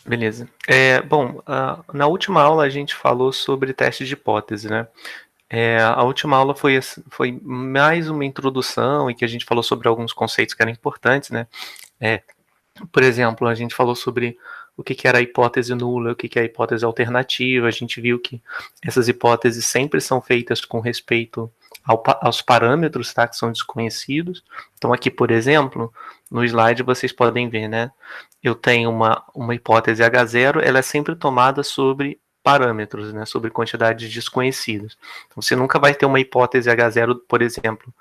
Beleza. Bom, na última aula a gente falou sobre teste de hipótese, né? A última aula foi mais uma introdução em que a gente falou sobre alguns conceitos que eram importantes, né? É, por exemplo, a gente falou sobre o que era a hipótese nula, o que é a hipótese alternativa. A gente viu que essas hipóteses sempre são feitas com respeito aos parâmetros, tá, que são desconhecidos. Então aqui, por exemplo, no slide vocês podem ver, né? Eu tenho uma hipótese H0, ela é sempre tomada sobre parâmetros, né, sobre quantidades desconhecidas. Então, você nunca vai ter uma hipótese H0, por exemplo,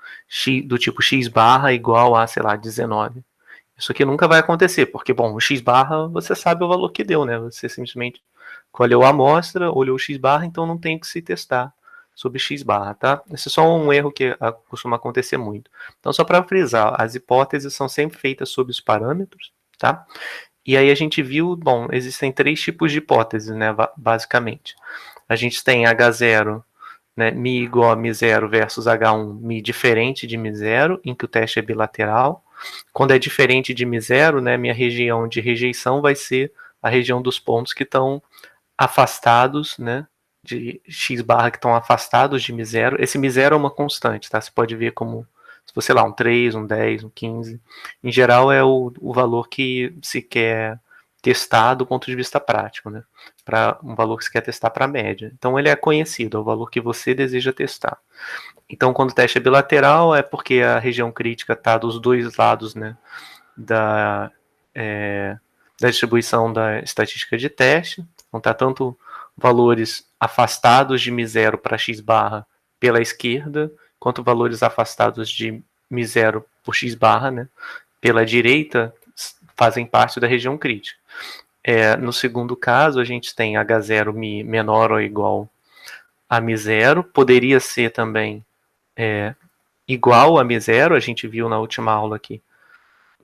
do tipo x barra igual a, sei lá, 19. Isso aqui nunca vai acontecer, porque, bom, o x barra você sabe o valor que deu, né? Você simplesmente colheu a amostra, olhou o x barra, então não tem que se testar sobre x barra, tá? Esse é só um erro que costuma acontecer muito. Então, só para frisar, as hipóteses são sempre feitas sobre os parâmetros, tá? E aí a gente viu, bom, existem 3 tipos de hipóteses, né, basicamente. A gente tem H0, né, Mi igual a Mi0 versus H1, Mi diferente de Mi0, em que o teste é bilateral. Quando é diferente de Mi0, né, minha região de rejeição vai ser a região dos pontos que estão afastados, né, de x barra que estão afastados de Mi0. Esse Mi0 é uma constante, tá? Você pode ver como, se fosse, sei lá, um 3, um 10, um 15. Em geral, é o valor que se quer testar do ponto de vista prático, né? Para um valor que se quer testar para a média. Então, ele é conhecido, é o valor que você deseja testar. Então, quando o teste é bilateral, é porque a região crítica está dos dois lados, né, da, da distribuição da estatística de teste. Então, está tanto valores afastados de Mi0 para x barra pela esquerda, quanto valores afastados de Mi0 por x barra, né, pela direita, fazem parte da região crítica. No segundo caso, a gente tem H0 Mi menor ou igual a Mi0, poderia ser também igual a Mi0, a gente viu na última aula aqui,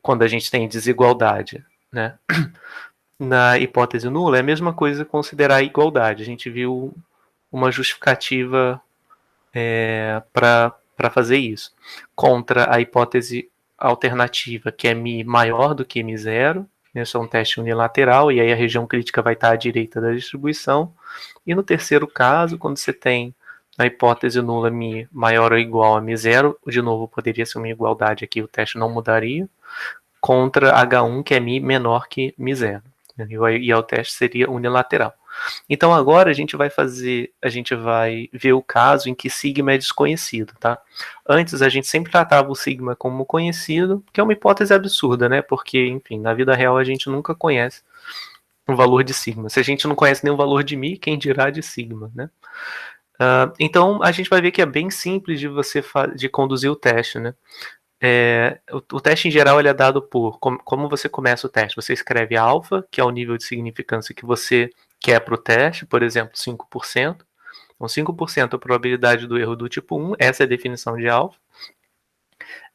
quando a gente tem desigualdade, né? Na hipótese nula, é a mesma coisa considerar a igualdade. A gente viu uma justificativa para fazer isso. Contra a hipótese alternativa, que é Mi maior do que Mi0, esse é um teste unilateral, e aí a região crítica vai estar à direita da distribuição. E no terceiro caso, quando você tem a hipótese nula Mi maior ou igual a Mi0, de novo, poderia ser uma igualdade aqui, o teste não mudaria, contra H1, que é Mi menor que Mi0. E aí o teste seria unilateral. Então agora a gente vai ver o caso em que sigma é desconhecido, tá? Antes a gente sempre tratava o sigma como conhecido, que é uma hipótese absurda, né? Porque, enfim, na vida real a gente nunca conhece o valor de sigma. Se a gente não conhece nem o valor de mi, quem dirá de sigma, né? Então a gente vai ver que é bem simples de conduzir o teste, né? O teste em geral ele é dado por como você começa o teste. Você escreve alfa, que é o nível de significância que você quer para o teste, por exemplo, 5%. Então, 5% é a probabilidade do erro do tipo 1, essa é a definição de alfa.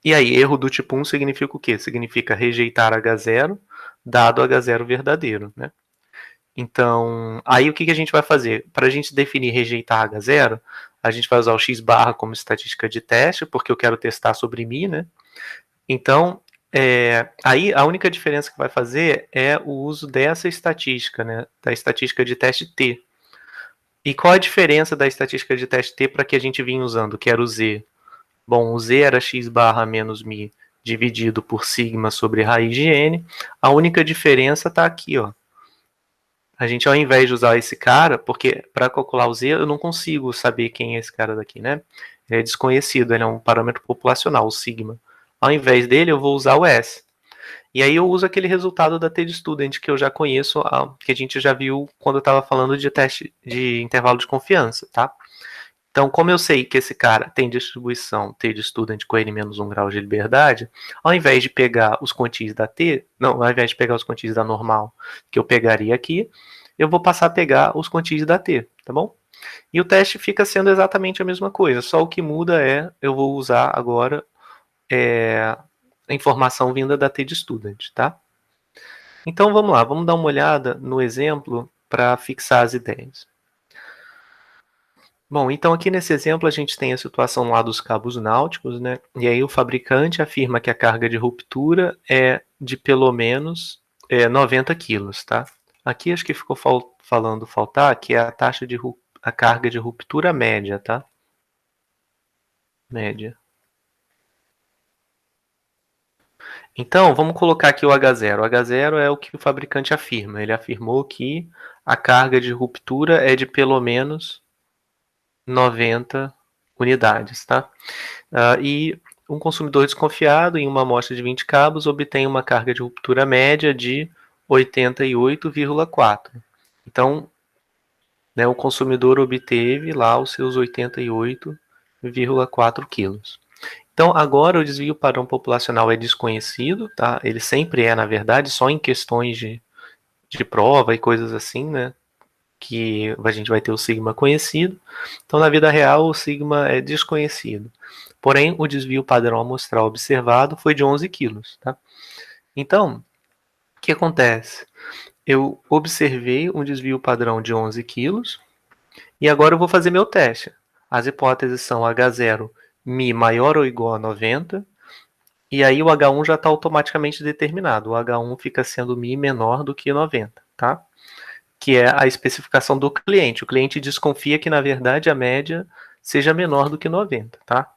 E aí, erro do tipo 1 significa o quê? Significa rejeitar H0, dado H0 verdadeiro, né? Então, aí o que a gente vai fazer? Para a gente definir rejeitar H0, a gente vai usar o x barra como estatística de teste, porque eu quero testar sobre mi, né? Então, aí a única diferença que vai fazer é o uso dessa estatística, né? Da estatística de teste T. E qual a diferença da estatística de teste T para que a gente vinha usando, que era o Z? Bom, o Z era x barra menos mi dividido por sigma sobre raiz de n. A única diferença está aqui, ó. A gente, ao invés de usar esse cara, porque para calcular o Z eu não consigo saber quem é esse cara daqui, né? Ele é desconhecido, ele é um parâmetro populacional, o sigma. Ao invés dele, eu vou usar o S. E aí eu uso aquele resultado da T-Student que eu já conheço, que a gente já viu quando eu estava falando de teste de intervalo de confiança, tá? Então, como eu sei que esse cara tem distribuição T-Student com N menos 1 grau de liberdade, ao invés de pegar os quantis da T, não, ao invés de pegar os quantis da normal, que eu pegaria aqui, eu vou passar a pegar os quantis da T, tá bom? E o teste fica sendo exatamente a mesma coisa, só o que muda é, eu vou usar agora a informação vinda da T-Student, tá? Então vamos lá, vamos dar uma olhada no exemplo para fixar as ideias. Bom, então aqui nesse exemplo a gente tem a situação lá dos cabos náuticos, né? E aí o fabricante afirma que a carga de ruptura é de pelo menos 90 quilos, tá? Aqui acho que ficou faltar, que é a a carga de ruptura média, tá? Média. Então, vamos colocar aqui o H0. O H0 é o que o fabricante afirma. Ele afirmou que a carga de ruptura é de pelo menos 90 unidades, tá? E um consumidor desconfiado, em uma amostra de 20 cabos, obtém uma carga de ruptura média de 88,4. Então, né, o consumidor obteve lá os seus 88,4 quilos. Então, agora o desvio padrão populacional é desconhecido, tá? Ele sempre é, na verdade, só em questões de prova e coisas assim, né? Que a gente vai ter o sigma conhecido. Então, na vida real, o sigma é desconhecido. Porém, o desvio padrão amostral observado foi de 11 quilos, tá? Então, o que acontece? Eu observei um desvio padrão de 11 quilos e agora eu vou fazer meu teste. As hipóteses são H0 mi maior ou igual a 90, e aí o H1 já está automaticamente determinado. O H1 fica sendo mi menor do que 90, tá? Que é a especificação do cliente. O cliente desconfia que, na verdade, a média seja menor do que 90, tá?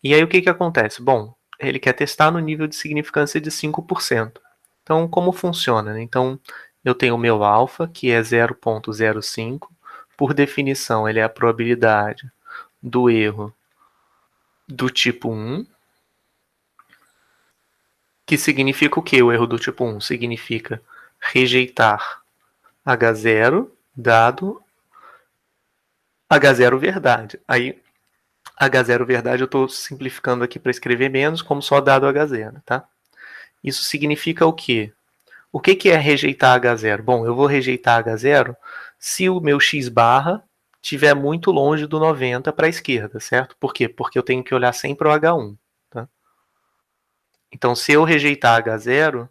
E aí o que acontece? Bom, ele quer testar no nível de significância de 5%. Então, como funciona? Então, eu tenho o meu alfa, que é 0,05. Por definição, ele é a probabilidade do erro do tipo 1, que significa o que o erro do tipo 1? Significa rejeitar H0 dado H0 verdade. Aí, H0 verdade eu estou simplificando aqui para escrever menos, como só dado H0, tá? Isso significa o quê? O que é rejeitar H0? Bom, eu vou rejeitar H0 se o meu x barra estiver muito longe do 90 para a esquerda, certo? Por quê? Porque eu tenho que olhar sempre o H1. Tá? Então, se eu rejeitar H0,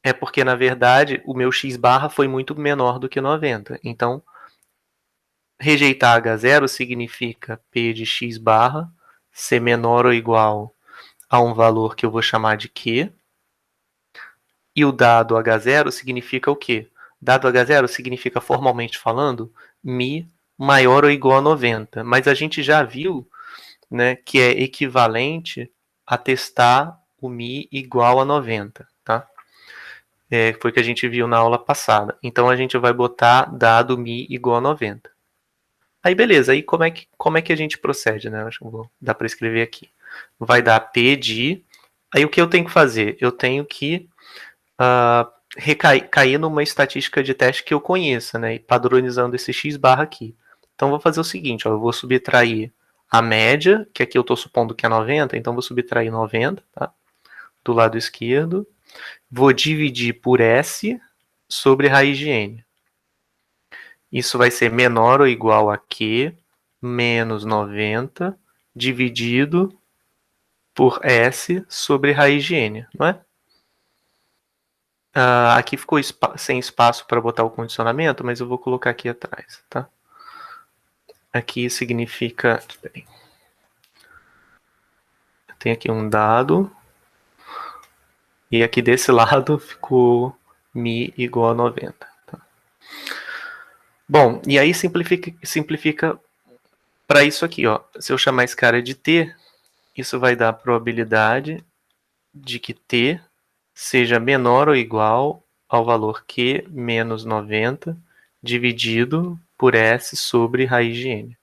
é porque, na verdade, o meu x barra foi muito menor do que 90. Então, rejeitar H0 significa P de x barra ser menor ou igual a um valor que eu vou chamar de Q. E o dado H0 significa o quê? Dado H0 significa, formalmente falando, mi maior ou igual a 90. Mas a gente já viu, né, que é equivalente a testar o mi igual a 90. Tá? Foi o que a gente viu na aula passada. Então a gente vai botar dado mi igual a 90. Aí beleza, aí como é que a gente procede, né? Acho que vou dar para escrever aqui. Vai dar P de... Aí o que eu tenho que fazer? Eu tenho que cair numa estatística de teste que eu conheça, né? Padronizando esse x barra aqui. Então vou fazer o seguinte, ó, eu vou subtrair a média, que aqui eu estou supondo que é 90, então vou subtrair 90, tá? Do lado esquerdo. Vou dividir por S sobre raiz de N. Isso vai ser menor ou igual a Q menos 90 dividido por S sobre raiz de N, não é? Aqui ficou sem espaço para botar o condicionamento, mas eu vou colocar aqui atrás, tá? Aqui significa... Tem aqui um dado. E aqui desse lado ficou mi igual a 90. Tá? Bom, e aí simplifica para isso aqui, ó. Se eu chamar esse cara de t, isso vai dar a probabilidade de que t seja menor ou igual ao valor q menos 90 dividido por s sobre raiz de n,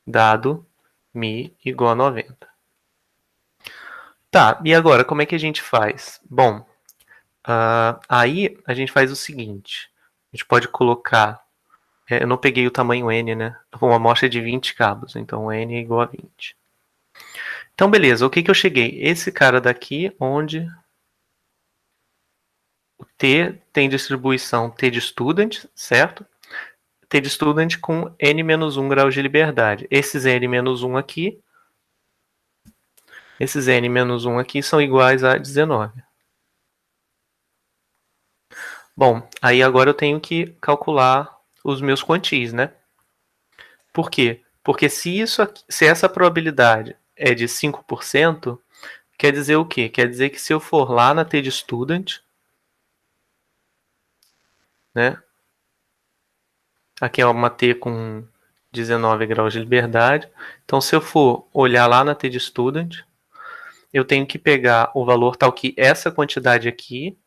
dado mi igual a 90. Tá, e agora como é que a gente faz? Bom, aí a gente faz o seguinte, a gente pode colocar, eu não peguei o tamanho n, né? Uma amostra de 20 cabos, então n é igual a 20. Então beleza, o que eu cheguei? Esse cara daqui, onde o t tem distribuição t de student, certo? T de student com n-1 graus de liberdade. Esses n-1 aqui, são iguais a 19. Bom, aí agora eu tenho que calcular os meus quantis, né? Por quê? Porque se essa probabilidade é de 5%, quer dizer o quê? Quer dizer que se eu for lá na T de Student, né? Aqui é uma T com 19 graus de liberdade. Então, se eu for olhar lá na T de Student, eu tenho que pegar o valor tal que essa quantidade aqui,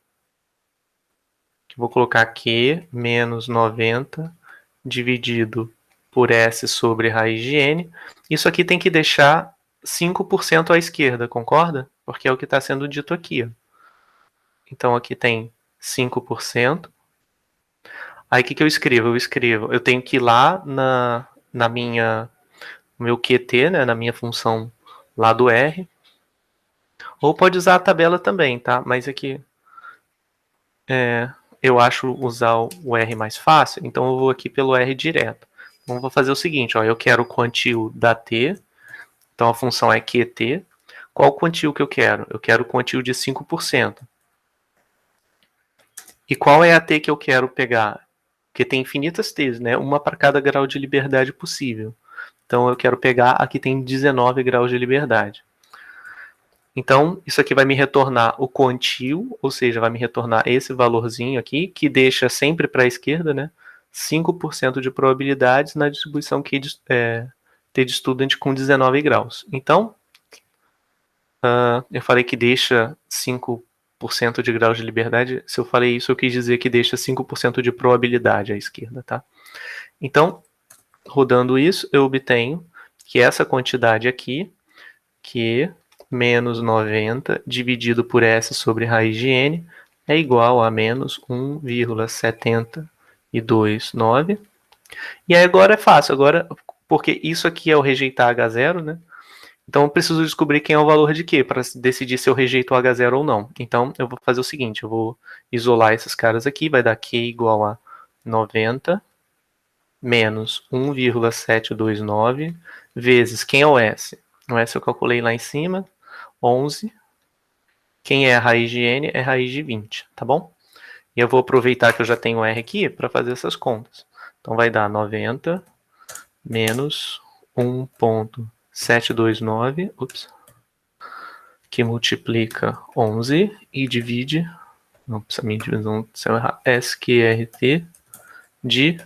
que vou colocar Q menos 90 dividido por S sobre raiz de N. Isso aqui tem que deixar 5% à esquerda, concorda? Porque é o que está sendo dito aqui. Ó. Então, aqui tem 5%. Aí, o que eu escrevo? Eu tenho que ir lá na minha, no meu QT, né, na minha função lá do R. Ou pode usar a tabela também, tá? Mas aqui eu acho usar o R mais fácil, então eu vou aqui pelo R direto. Então, eu vou fazer o seguinte, ó, eu quero o quantio da T, então a função é QT. Qual o quantio que eu quero? Eu quero o quantio de 5%. E qual é a T que eu quero pegar? Porque tem infinitas T's, né? Uma para cada grau de liberdade possível. Então eu quero pegar a que tem 19 graus de liberdade. Então, isso aqui vai me retornar o quantio, ou seja, vai me retornar esse valorzinho aqui, que deixa sempre para a esquerda, né? 5% de probabilidades na distribuição T de Student com 19 graus. Então, eu falei que deixa 5% de graus de liberdade. Se eu falei isso, eu quis dizer que deixa 5% de probabilidade à esquerda, tá? Então, rodando isso, eu obtenho que essa quantidade aqui, que menos 90 dividido por S sobre raiz de N, é igual a menos 1,729. E aí agora é fácil, agora, porque isso aqui é o rejeitar H0, né? Então eu preciso descobrir quem é o valor de Q para decidir se eu rejeito o H0 ou não. Então eu vou fazer o seguinte, eu vou isolar esses caras aqui, vai dar Q igual a 90 menos 1,729 vezes, quem é o S? O S eu calculei lá em cima, 11. Quem é a raiz de N é raiz de 20, tá bom? E eu vou aproveitar que eu já tenho R aqui para fazer essas contas. Então vai dar 90 menos 1,729, que multiplica 11 e divide, não precisa minha divisão, se eu errar, SQRT de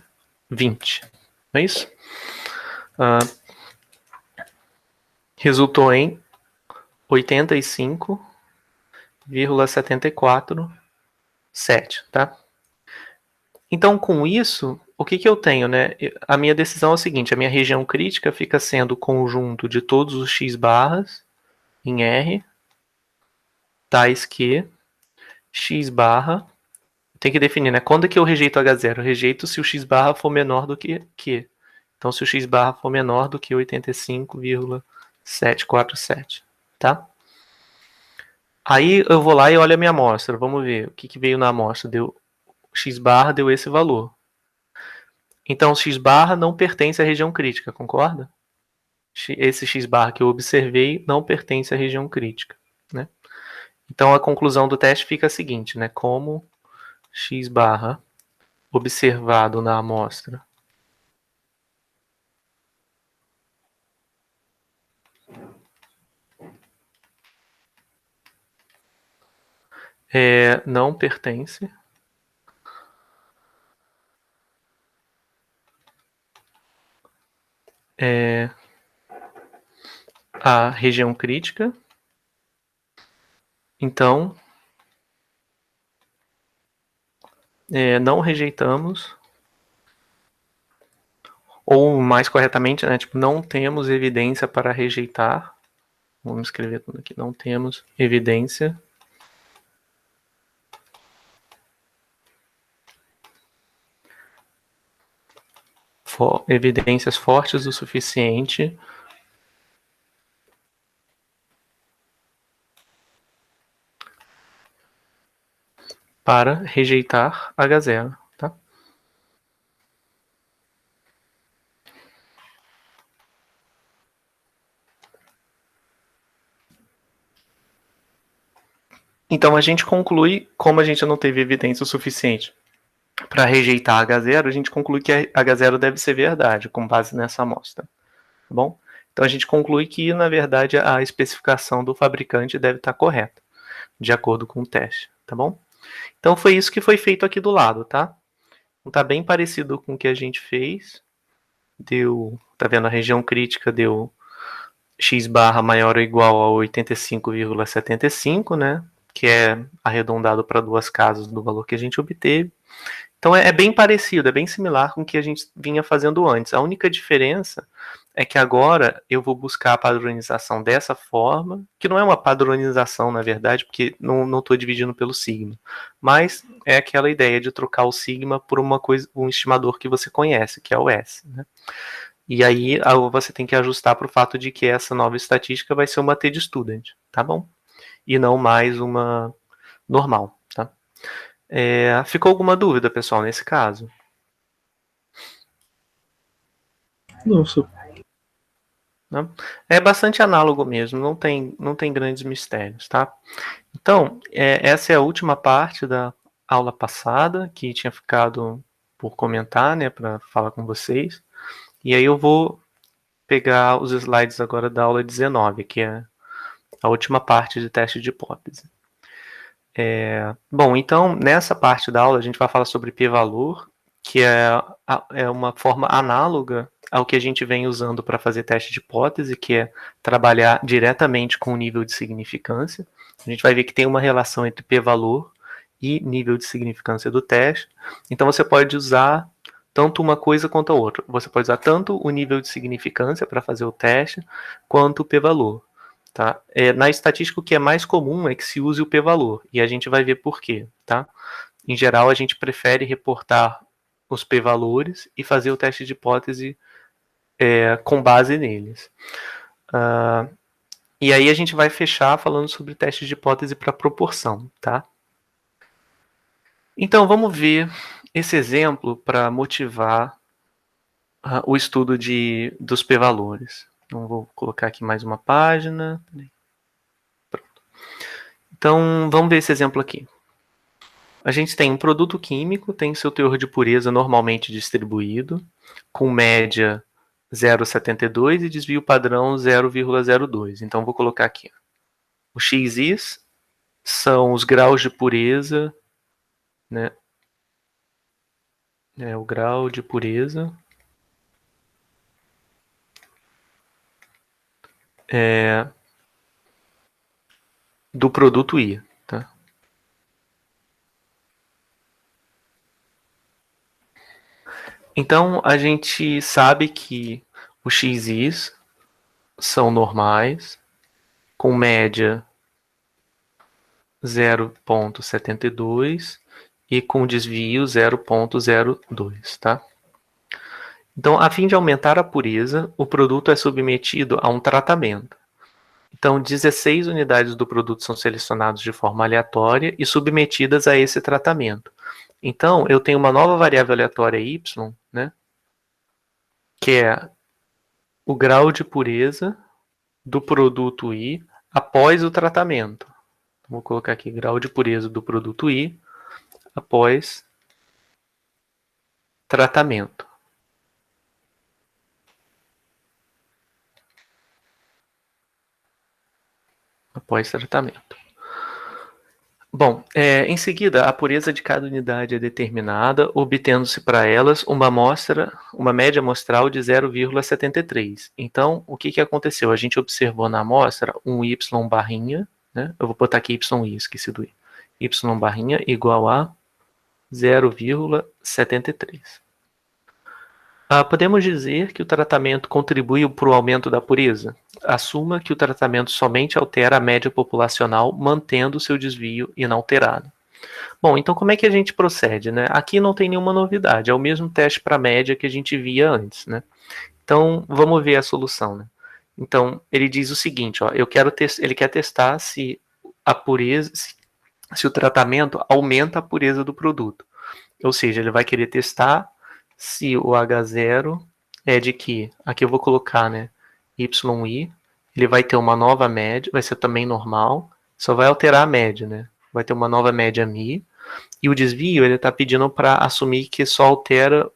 20. Não é isso? Resultou em 85,747, tá? Então, com isso, o que eu tenho, né? A minha decisão é a seguinte, a minha região crítica fica sendo o conjunto de todos os x barras em R, tais que x barra, tem que definir, né? Quando é que eu rejeito H0? Eu rejeito se o x barra for menor do que Q. Então, se o x barra for menor do que 85,747, tá? Aí eu vou lá e olho a minha amostra. Vamos ver o que veio na amostra. X barra deu esse valor. Então, x barra não pertence à região crítica, concorda? Esse x barra que eu observei não pertence à região crítica, né? Então, a conclusão do teste fica a seguinte, né? Como x barra observado na amostra não pertence à região crítica, então não rejeitamos, ou mais corretamente, né, tipo, não temos evidência para rejeitar. Vamos escrever tudo aqui. Não temos evidência evidências fortes o suficiente para rejeitar H0, tá? Então a gente conclui, como a gente não teve evidência o suficiente para rejeitar H0, a gente conclui que H0 deve ser verdade, com base nessa amostra, tá bom? Então a gente conclui que, na verdade, a especificação do fabricante deve estar correta, de acordo com o teste, tá bom? Então foi isso que foi feito aqui do lado, tá? Está bem parecido com o que a gente fez. Tá vendo? A região crítica deu x barra maior ou igual a 85,75, né? Que é arredondado para 2 casas do valor que a gente obteve. Então é bem parecido, é bem similar com o que a gente vinha fazendo antes. A única diferença é que agora eu vou buscar a padronização dessa forma, que não é uma padronização, na verdade, porque não estou dividindo pelo sigma, mas é aquela ideia de trocar o sigma por um estimador que você conhece, que é o S, né? E aí você tem que ajustar para o fato de que essa nova estatística vai ser uma t-de-student, tá bom? E não mais uma normal, tá? Ficou alguma dúvida, pessoal, nesse caso? Nossa. Né? É bastante análogo mesmo, não tem grandes mistérios, tá? Então, essa é a última parte da aula passada, que tinha ficado por comentar, né, para falar com vocês. E aí eu vou pegar os slides agora da aula 19, que é a última parte de teste de hipótese. Bom, então, nessa parte da aula a gente vai falar sobre p-valor, que é uma forma análoga ao que a gente vem usando para fazer teste de hipótese, que é trabalhar diretamente com o nível de significância. A gente vai ver que tem uma relação entre p-valor e nível de significância do teste. Então você pode usar tanto uma coisa quanto a outra. Você pode usar tanto o nível de significância para fazer o teste, quanto o p-valor. Tá? Na estatística, o que é mais comum é que se use o p-valor, e a gente vai ver por quê. Tá? Em geral, a gente prefere reportar os p-valores e fazer o teste de hipótese com base neles. E aí a gente vai fechar falando sobre testes de hipótese para proporção. Tá? Então, vamos ver esse exemplo para motivar o estudo dos p-valores. Então, vou colocar aqui mais uma página. Pronto. Então, vamos ver esse exemplo aqui. A gente tem um produto químico, tem seu teor de pureza normalmente distribuído, com média 0,72 e desvio padrão 0,02. Então, vou colocar aqui. Os XIs são os graus de pureza, né? O grau de pureza do produto I. Tá? Então, a gente sabe que os XIs são normais, com média 0,72 e com desvio 0,02, tá? Então, a fim de aumentar a pureza, o produto é submetido a um tratamento. Então, 16 unidades do produto são selecionadas de forma aleatória e submetidas a esse tratamento. Então, eu tenho uma nova variável aleatória y, né, que é o grau de pureza do produto I após o tratamento. Vou colocar aqui grau de pureza do produto I após tratamento. Após tratamento. Bom, em seguida, a pureza de cada unidade é determinada, obtendo-se para elas uma média amostral de 0,73. Então, o que aconteceu? A gente observou na amostra um y barrinha, né? Eu vou botar aqui yi, esqueci do i. Y barrinha igual a 0,73. Podemos dizer que o tratamento contribuiu para o aumento da pureza? Assuma que o tratamento somente altera a média populacional, mantendo seu desvio inalterado. Bom, então como é que a gente procede, né? Aqui não tem nenhuma novidade, é o mesmo teste para a média que a gente via antes, né? Então, vamos ver a solução, né? Então, ele diz o seguinte, ó, ele quer testar se a pureza, se o tratamento aumenta a pureza do produto. Ou seja, ele vai querer testar se o H0 é de que, aqui eu vou colocar, né, YI, ele vai ter uma nova média, vai ser também normal, só vai alterar a média, né, vai ter uma nova média Mi, e o desvio ele está pedindo para assumir que só altere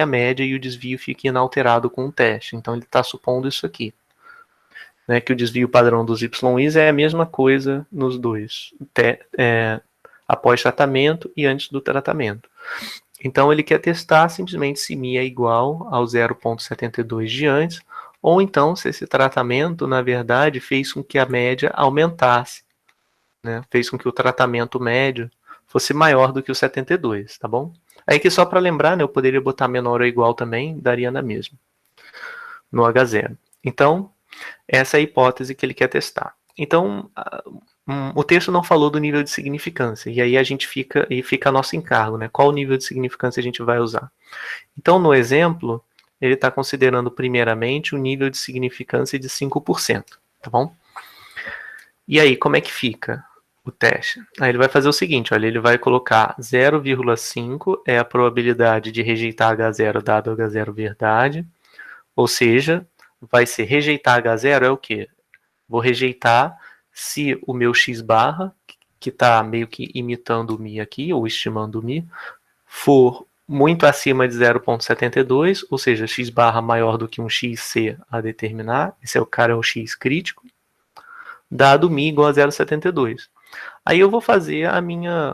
a média e o desvio fique inalterado com o teste, então ele está supondo isso aqui, né, que o desvio padrão dos YIs é a mesma coisa nos dois, após tratamento e antes do tratamento. Então, ele quer testar simplesmente se μ é igual ao 0,72 de antes, ou então se esse tratamento, na verdade, fez com que a média aumentasse, né? Fez com que o tratamento médio fosse maior do que o 72, tá bom? Aí que só para lembrar, né, eu poderia botar menor ou igual também, daria na mesma, no H0. Então, essa é a hipótese que ele quer testar. Então, o texto não falou do nível de significância, e aí fica a nosso encargo, né? Qual nível de significância a gente vai usar? Então, no exemplo, ele está considerando primeiramente o nível de significância de 5%, tá bom? E aí, como é que fica o teste? Aí ele vai fazer o seguinte, olha, ele vai colocar 0,5 é a probabilidade de rejeitar H0 dado H0 verdade, ou seja, vai ser rejeitar H0 é o quê? Vou rejeitar se o meu x barra, que está meio que imitando o μ aqui, ou estimando o μ, for muito acima de 0,72, ou seja, x barra maior do que um xc a determinar, esse é o x crítico, dado μ igual a 0,72. Aí eu vou fazer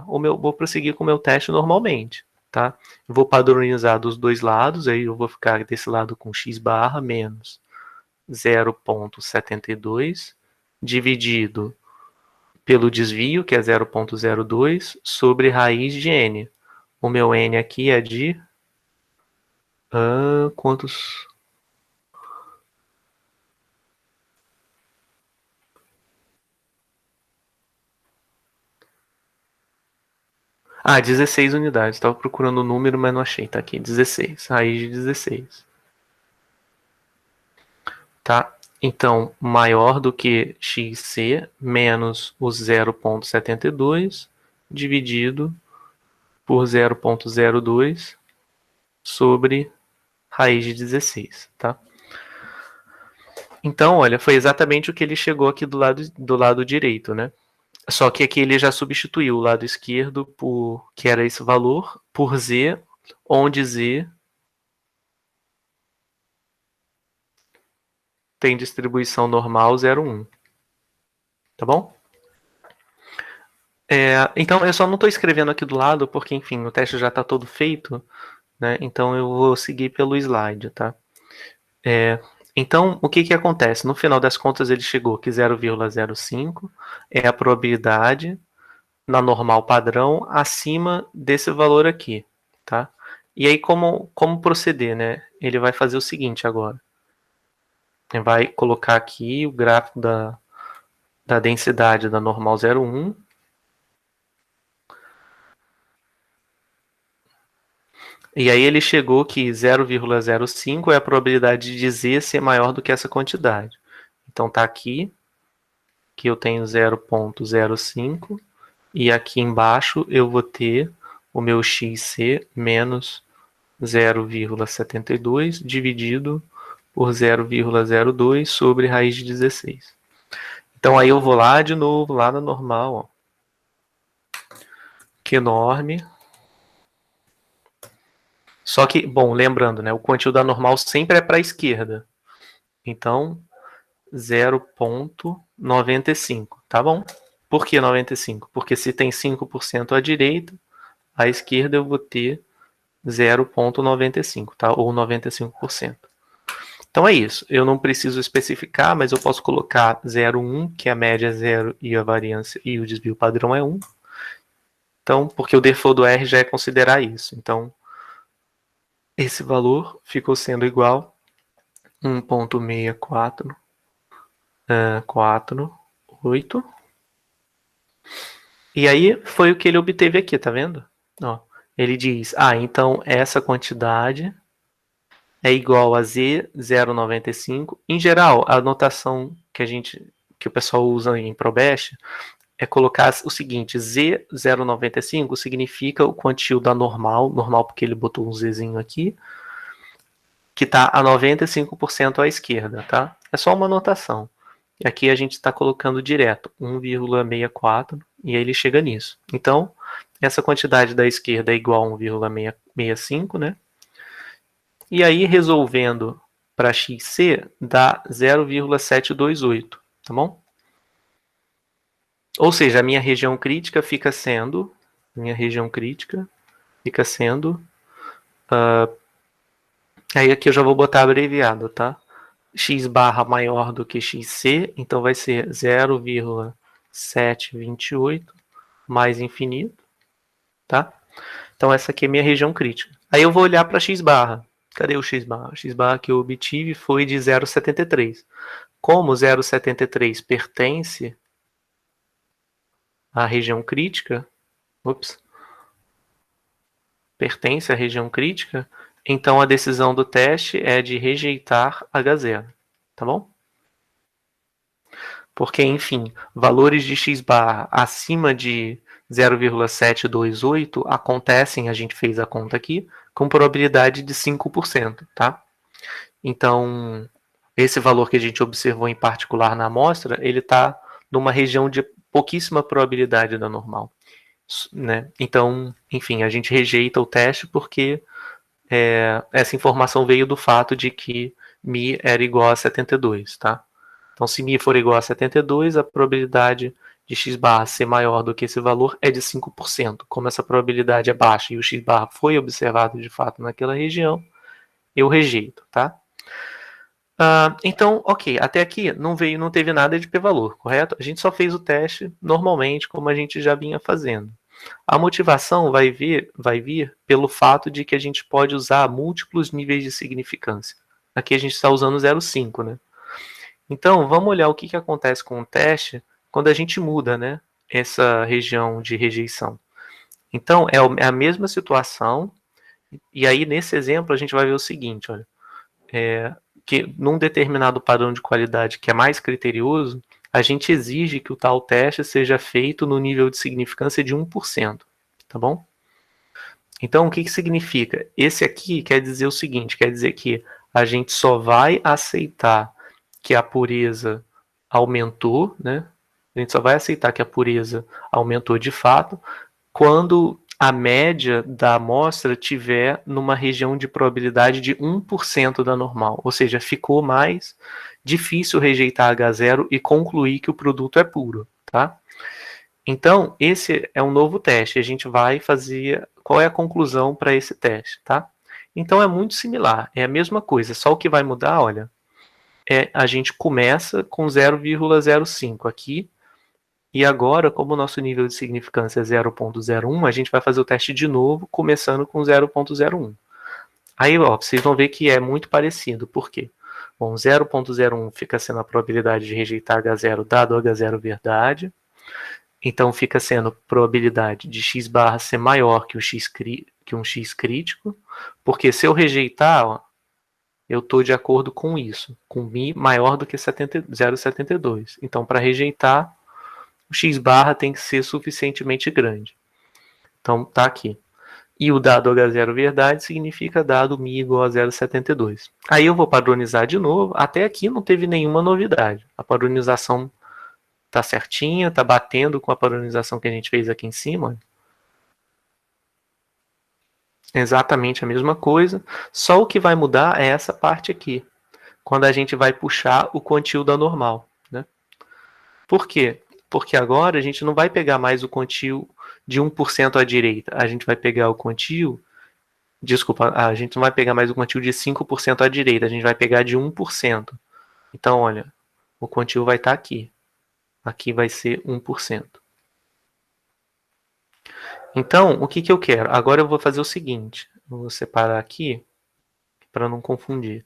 vou prosseguir com o meu teste normalmente, tá? Eu vou padronizar dos dois lados, aí eu vou ficar desse lado com x barra menos 0,72 dividido pelo desvio, que é 0,02, sobre raiz de n. O meu n aqui é de... quantos? Ah, 16 unidades. Estava procurando o número, mas não achei. Tá aqui, 16. Raiz de 16. Tá? Então, maior do que xc menos o 0,72 dividido por 0,02 sobre raiz de 16, tá? Então, olha, foi exatamente o que ele chegou aqui do lado direito, né? Só que aqui ele já substituiu o lado esquerdo, que era esse valor, por z, onde z tem distribuição normal 0,1. Tá bom? Então, eu só não estou escrevendo aqui do lado, porque, enfim, o teste já está todo feito, né? Então, eu vou seguir pelo slide, tá? Então, o que acontece? No final das contas, ele chegou que 0,05 é a probabilidade na normal padrão acima desse valor aqui, tá? E aí, como proceder, né? Ele vai fazer o seguinte agora. Ele vai colocar aqui o gráfico da densidade da normal 0,1. E aí ele chegou que 0,05 é a probabilidade de z ser maior do que essa quantidade. Então tá aqui, que eu tenho 0,05. E aqui embaixo eu vou ter o meu xc menos 0,72 dividido por 0,02 sobre raiz de 16. Então aí eu vou lá de novo, lá na normal, ó. Que enorme. Só que, bom, lembrando, né, o quantio da normal sempre é para a esquerda. Então, 0,95, tá bom? Por que 95? Porque se tem 5% à direita, à esquerda eu vou ter 0,95, tá? Ou 95%. Então é isso. Eu não preciso especificar, mas eu posso colocar 0,1, que a média é 0 e a variância e o desvio padrão é 1. Então, porque o default do R já é considerar isso. Então, esse valor ficou sendo igual a 1,6448. E aí foi o que ele obteve aqui, tá vendo? Ó, ele diz, então essa quantidade é igual a Z0,95. Em geral, a notação que o pessoal usa em Probest é colocar o seguinte, Z0,95 significa o quantio da normal porque ele botou um Zzinho aqui, que está a 95% à esquerda, tá? É só uma notação. E aqui a gente está colocando direto 1,64 e aí ele chega nisso. Então, essa quantidade da esquerda é igual a 1,65, né? E aí, resolvendo para xc, dá 0,728, tá bom? Ou seja, a minha região crítica fica sendo minha região crítica fica sendo... aí aqui eu já vou botar abreviado, tá? X barra maior do que XC, então vai ser 0,728 mais infinito, tá? Então essa aqui é minha região crítica. Aí eu vou olhar para X barra. Cadê o X barra? O X barra que eu obtive foi de 0,73. Como 0,73 pertence à região crítica, pertence à região crítica, então a decisão do teste é de rejeitar H0, tá bom? Porque, enfim, valores de X barra acima de 0,728 acontecem, a gente fez a conta aqui, com probabilidade de 5%, tá? Então, esse valor que a gente observou em particular na amostra, ele está numa região de pouquíssima probabilidade da normal, né? Então, enfim, a gente rejeita o teste porque essa informação veio do fato de que μ era igual a 72, tá? Então, se μ for igual a 72, a probabilidade de x barra ser maior do que esse valor é de 5%. Como essa probabilidade é baixa e o x barra foi observado de fato naquela região, eu rejeito, tá? Então, ok, até aqui não teve nada de p-valor, correto? A gente só fez o teste normalmente, como a gente já vinha fazendo. A motivação vai vir pelo fato de que a gente pode usar múltiplos níveis de significância. Aqui a gente está usando 0,5, né? Então, vamos olhar o que acontece com o teste quando a gente muda, né, essa região de rejeição. Então, é a mesma situação, e aí nesse exemplo a gente vai ver o seguinte, olha, que num determinado padrão de qualidade que é mais criterioso, a gente exige que o tal teste seja feito no nível de significância de 1%, tá bom? Então, o que significa? Esse aqui quer dizer o seguinte, quer dizer que a gente só vai aceitar que a pureza aumentou, né? A gente só vai aceitar que a pureza aumentou de fato quando a média da amostra tiver numa região de probabilidade de 1% da normal, ou seja, ficou mais difícil rejeitar H0 e concluir que o produto é puro, tá? Então, esse é um novo teste, a gente vai fazer, qual é a conclusão para esse teste, tá? Então é muito similar, é a mesma coisa, só o que vai mudar, olha, a gente começa com 0,05 aqui, e agora, como o nosso nível de significância é 0,01, a gente vai fazer o teste de novo, começando com 0,01. Aí, ó, vocês vão ver que é muito parecido. Por quê? Bom, 0,01 fica sendo a probabilidade de rejeitar H0 dado H0 verdade. Então, fica sendo probabilidade de x barra ser maior que um x crítico. Porque se eu rejeitar, ó, eu estou de acordo com isso, com μ maior do que 0,72. Então, para rejeitar, o x barra tem que ser suficientemente grande. Então, tá aqui. E o dado H0 verdade significa dado μ igual a 0,72. Aí eu vou padronizar de novo. Até aqui não teve nenhuma novidade. A padronização tá certinha, tá batendo com a padronização que a gente fez aqui em cima. Exatamente a mesma coisa. Só o que vai mudar é essa parte aqui. Quando a gente vai puxar o quantil da normal, né? Por quê? Porque agora a gente não vai pegar mais o quantil de 1% à direita. A gente vai pegar o quantil... Desculpa, a gente não vai pegar mais o quantil de 5% à direita. A gente vai pegar de 1%. Então, olha, o quantil vai estar aqui. Aqui vai ser 1%. Então, o que eu quero? Agora eu vou fazer o seguinte. Eu vou separar aqui para não confundir.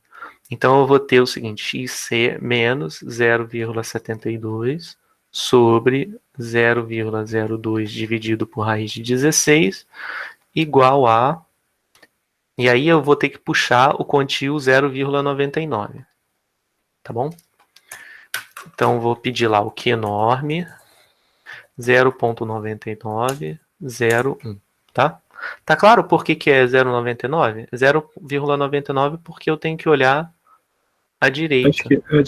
Então, eu vou ter o seguinte. XC menos 0,72 sobre 0,02 dividido por raiz de 16 igual a... E aí eu vou ter que puxar o quantil 0,99. Tá bom? Então, eu vou pedir lá o Q enorme 0,9901, tá? Tá claro por que é 0,99? 0,99 porque eu tenho que olhar à direita.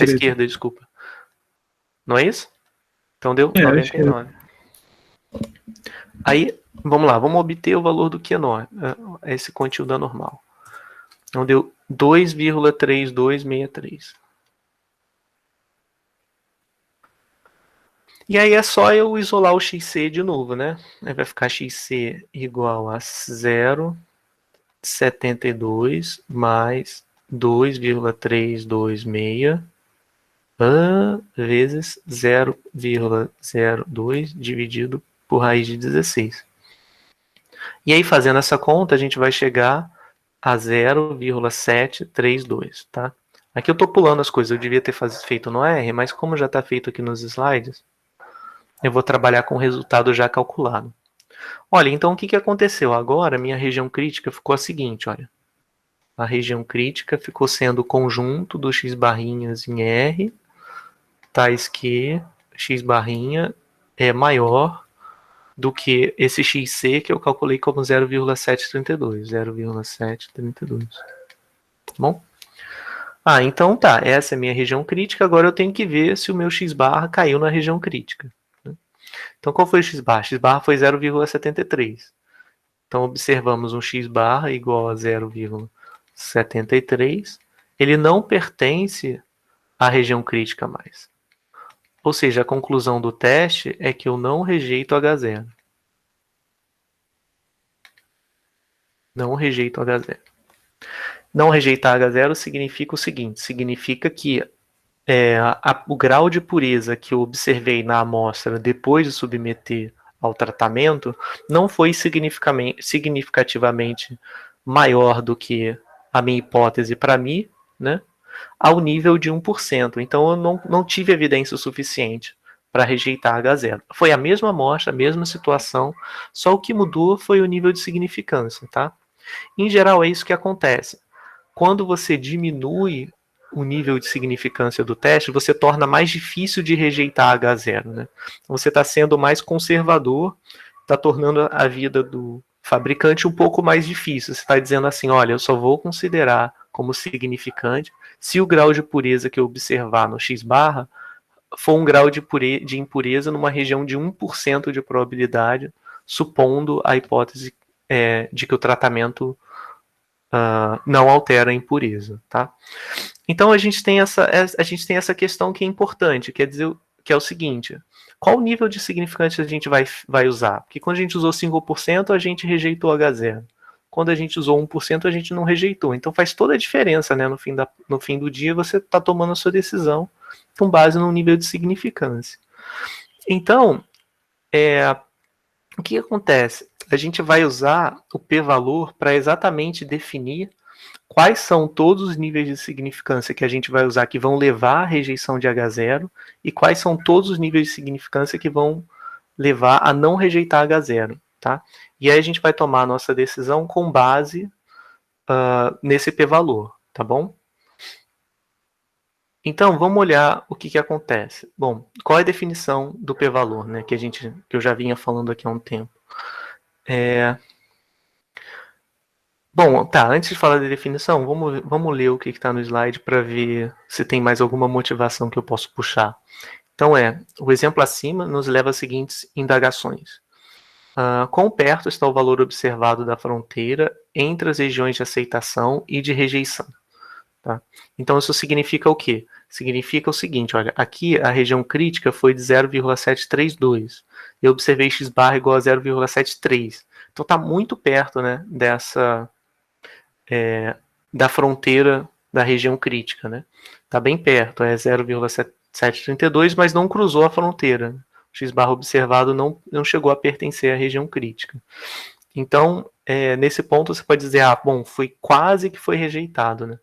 À esquerda, desculpa. Não é isso? Então deu 99. Aí, vamos lá, vamos obter o valor do Q enorme, esse quantil da normal. Então deu 2,3263. E aí é só eu isolar o xc de novo, né? Aí vai ficar xc igual a 0,72 mais 2,326 vezes 0,02 dividido por raiz de 16. E aí, fazendo essa conta, a gente vai chegar a 0,732, tá? Aqui eu estou pulando as coisas, eu devia ter feito no R, mas como já está feito aqui nos slides, eu vou trabalhar com o resultado já calculado. Olha, então o que aconteceu? Agora, minha região crítica ficou a seguinte, olha. A região crítica ficou sendo o conjunto dos x barrinhas em R, tais que x barrinha é maior do que esse xc que eu calculei como 0,732. 0,732. Tá bom? Então tá, essa é a minha região crítica, agora eu tenho que ver se o meu x barra caiu na região crítica. Então qual foi o x barra? X barra foi 0,73. Então observamos um x barra igual a 0,73. Ele não pertence à região crítica mais. Ou seja, a conclusão do teste é que eu não rejeito H0. Não rejeito H0. Não rejeitar H0 significa o seguinte, significa que o grau de pureza que eu observei na amostra depois de submeter ao tratamento não foi significativamente maior do que a minha hipótese para mim, né, ao nível de 1%. Então eu não tive evidência suficiente para rejeitar H0. Foi a mesma amostra, a mesma situação, só o que mudou foi o nível de significância, tá? Em geral é isso que acontece. Quando você diminui o nível de significância do teste, você torna mais difícil de rejeitar H0, né? Então, você está sendo mais conservador, está tornando a vida do fabricante um pouco mais difícil. Você está dizendo assim, olha, eu só vou considerar como significante se o grau de pureza que eu observar no X barra for um grau de impureza numa região de 1% de probabilidade, supondo a hipótese de que o tratamento não altera a impureza, tá? Então a gente tem essa questão que é importante, quer dizer, que é o seguinte: qual nível de significância a gente vai usar? Porque quando a gente usou 5%, a gente rejeitou H0. Quando a gente usou 1%, a gente não rejeitou. Então faz toda a diferença, né? No fim do dia, você está tomando a sua decisão com base no nível de significância. Então, o que acontece? A gente vai usar o p-valor para exatamente definir quais são todos os níveis de significância que a gente vai usar que vão levar à rejeição de H0 e quais são todos os níveis de significância que vão levar a não rejeitar H0, tá? E aí a gente vai tomar a nossa decisão com base nesse p-valor, tá bom? Então, vamos olhar o que acontece. Bom, qual é a definição do p-valor, né, que eu já vinha falando aqui há um tempo? Bom, tá, antes de falar da definição, vamos ler o que está no slide para ver se tem mais alguma motivação que eu posso puxar. Então o exemplo acima nos leva às seguintes indagações. Quão perto está o valor observado da fronteira entre as regiões de aceitação e de rejeição? Tá? Então isso significa o quê? Significa o seguinte, olha, aqui a região crítica foi de 0,732. Eu observei x barra igual a 0,73. Então está muito perto, né, da fronteira da região crítica, né? Está bem perto, é 0,732, mas não cruzou a fronteira. O x barra observado não chegou a pertencer à região crítica. Então, nesse ponto você pode dizer, bom, foi quase que foi rejeitado, né?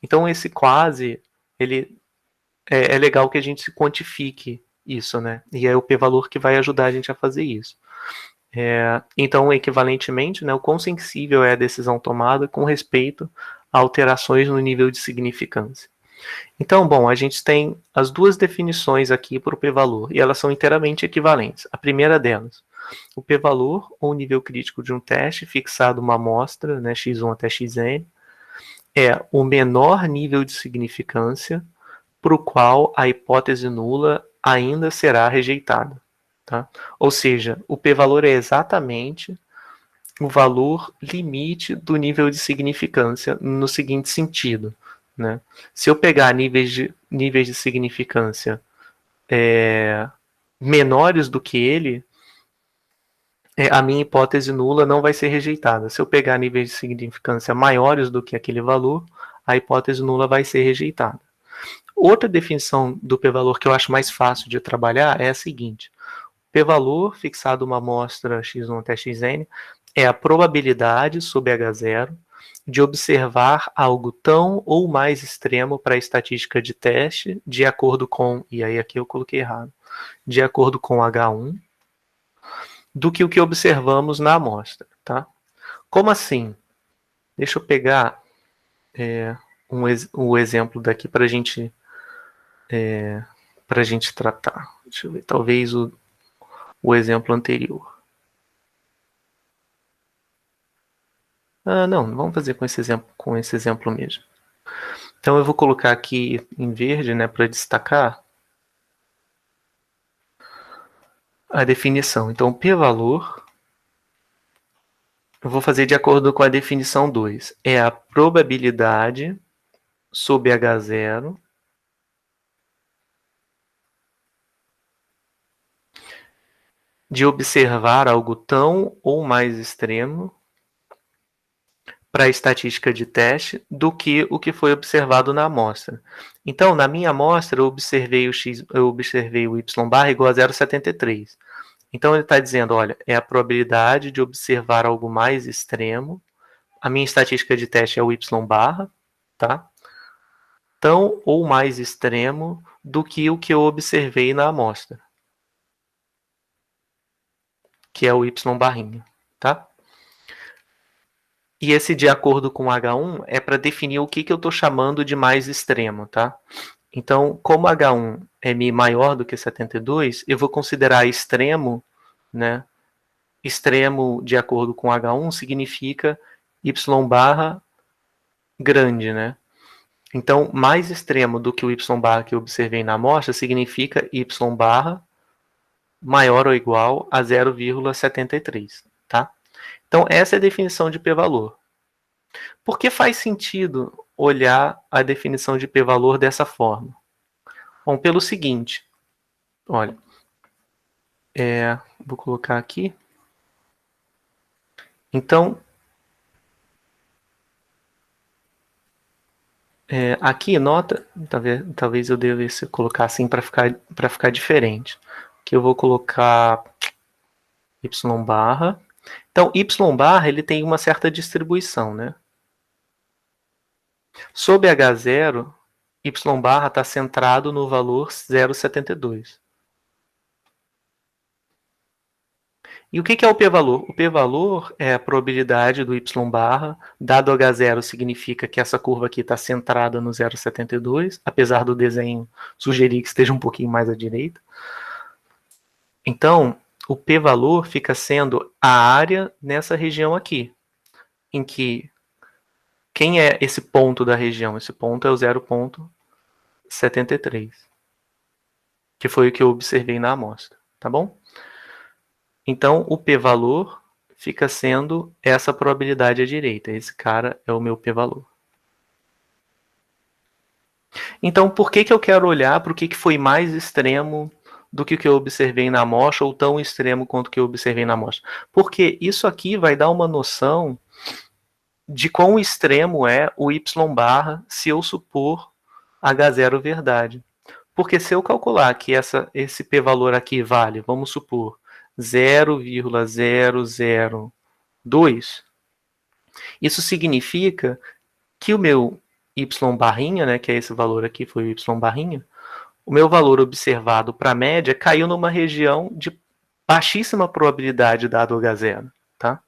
Então esse quase, ele é legal que a gente quantifique isso, né? E é o p-valor que vai ajudar a gente a fazer isso. Então, equivalentemente, né, o quão sensível é a decisão tomada com respeito a alterações no nível de significância. Então, bom, a gente tem as duas definições aqui para o p-valor, e elas são inteiramente equivalentes. A primeira delas, o p-valor, ou nível crítico de um teste, fixado uma amostra, né, x1 até xn, é o menor nível de significância para o qual a hipótese nula ainda será rejeitada. Tá? Ou seja, o p-valor é exatamente o valor limite do nível de significância no seguinte sentido. Né? Se eu pegar níveis de significância menores do que ele, a minha hipótese nula não vai ser rejeitada. Se eu pegar níveis de significância maiores do que aquele valor, a hipótese nula vai ser rejeitada. Outra definição do p-valor que eu acho mais fácil de trabalhar é a seguinte: p-valor fixado uma amostra x1 até xn é a probabilidade sobre h0 de observar algo tão ou mais extremo para a estatística de teste de acordo com, e aí aqui eu coloquei errado, de acordo com h1, do que o que observamos na amostra, tá? Como assim? Deixa eu pegar um exemplo daqui para a gente tratar. Deixa eu ver, talvez o exemplo anterior. Não, vamos fazer com esse exemplo mesmo. Então eu vou colocar aqui em verde, né, para destacar a definição. Então, p-valor, eu vou fazer de acordo com a definição 2. É a probabilidade sobre h0 de observar algo tão ou mais extremo para a estatística de teste do que o que foi observado na amostra. Então, na minha amostra, eu observei o y barra igual a 0,73. Então, ele está dizendo, olha, é a probabilidade de observar algo mais extremo. A minha estatística de teste é o y barra, tá? Tão ou mais extremo do que o que eu observei na amostra, que é o y barrinha, tá? E esse de acordo com H1 é para definir o que eu estou chamando de mais extremo, tá? Então, como H1 é maior do que 72, eu vou considerar extremo, né? Extremo de acordo com H1 significa y barra grande, né? Então, mais extremo do que o y barra que eu observei na amostra significa y barra maior ou igual a 0,73, tá? Então, essa é a definição de p-valor. Por que faz sentido olhar a definição de p-valor dessa forma? Bom, pelo seguinte, olha, vou colocar aqui. Então, aqui nota, talvez eu devesse colocar assim para ficar diferente. Que eu vou colocar y barra. Então, y barra ele tem uma certa distribuição, né? Sob H0, y barra está centrado no valor 0,72. E o que é o p-valor? O p-valor é a probabilidade do y barra, dado H0 significa que essa curva aqui está centrada no 0,72, apesar do desenho sugerir que esteja um pouquinho mais à direita. Então, o p-valor fica sendo a área nessa região aqui, em que quem é esse ponto da região? Esse ponto é o 0,73, que foi o que eu observei na amostra, tá bom? Então, o p-valor fica sendo essa probabilidade à direita. Esse cara é o meu p-valor. Então, por que eu quero olhar para o que foi mais extremo do que o que eu observei na amostra, ou tão extremo quanto o que eu observei na amostra? Porque isso aqui vai dar uma noção de quão extremo é o y barra se eu supor H0 verdade. Porque se eu calcular que esse p-valor aqui vale, vamos supor, 0,002, isso significa que o meu y barrinha, né, que é esse valor aqui, foi o y barrinha, o meu valor observado para a média caiu numa região de baixíssima probabilidade dado H0, tá?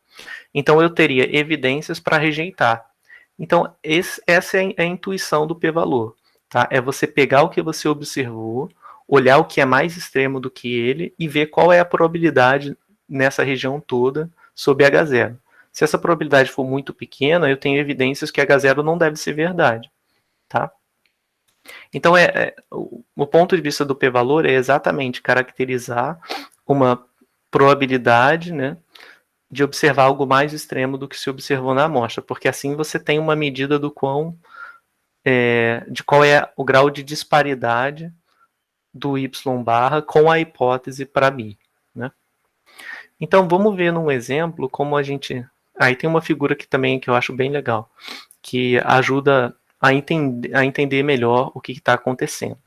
Então eu teria evidências para rejeitar. Então essa é a intuição do p-valor, tá? É você pegar o que você observou, olhar o que é mais extremo do que ele e ver qual é a probabilidade nessa região toda sobre H0. Se essa probabilidade for muito pequena, eu tenho evidências que H0 não deve ser verdade, tá? Então, o ponto de vista do p-valor é exatamente caracterizar uma probabilidade, né, de observar algo mais extremo do que se observou na amostra, porque assim você tem uma medida de qual é o grau de disparidade do y barra com a hipótese para μ, né? Então, vamos ver num exemplo como a gente... Aí tem uma figura aqui também que eu acho bem legal, que ajuda a entender melhor o que está acontecendo.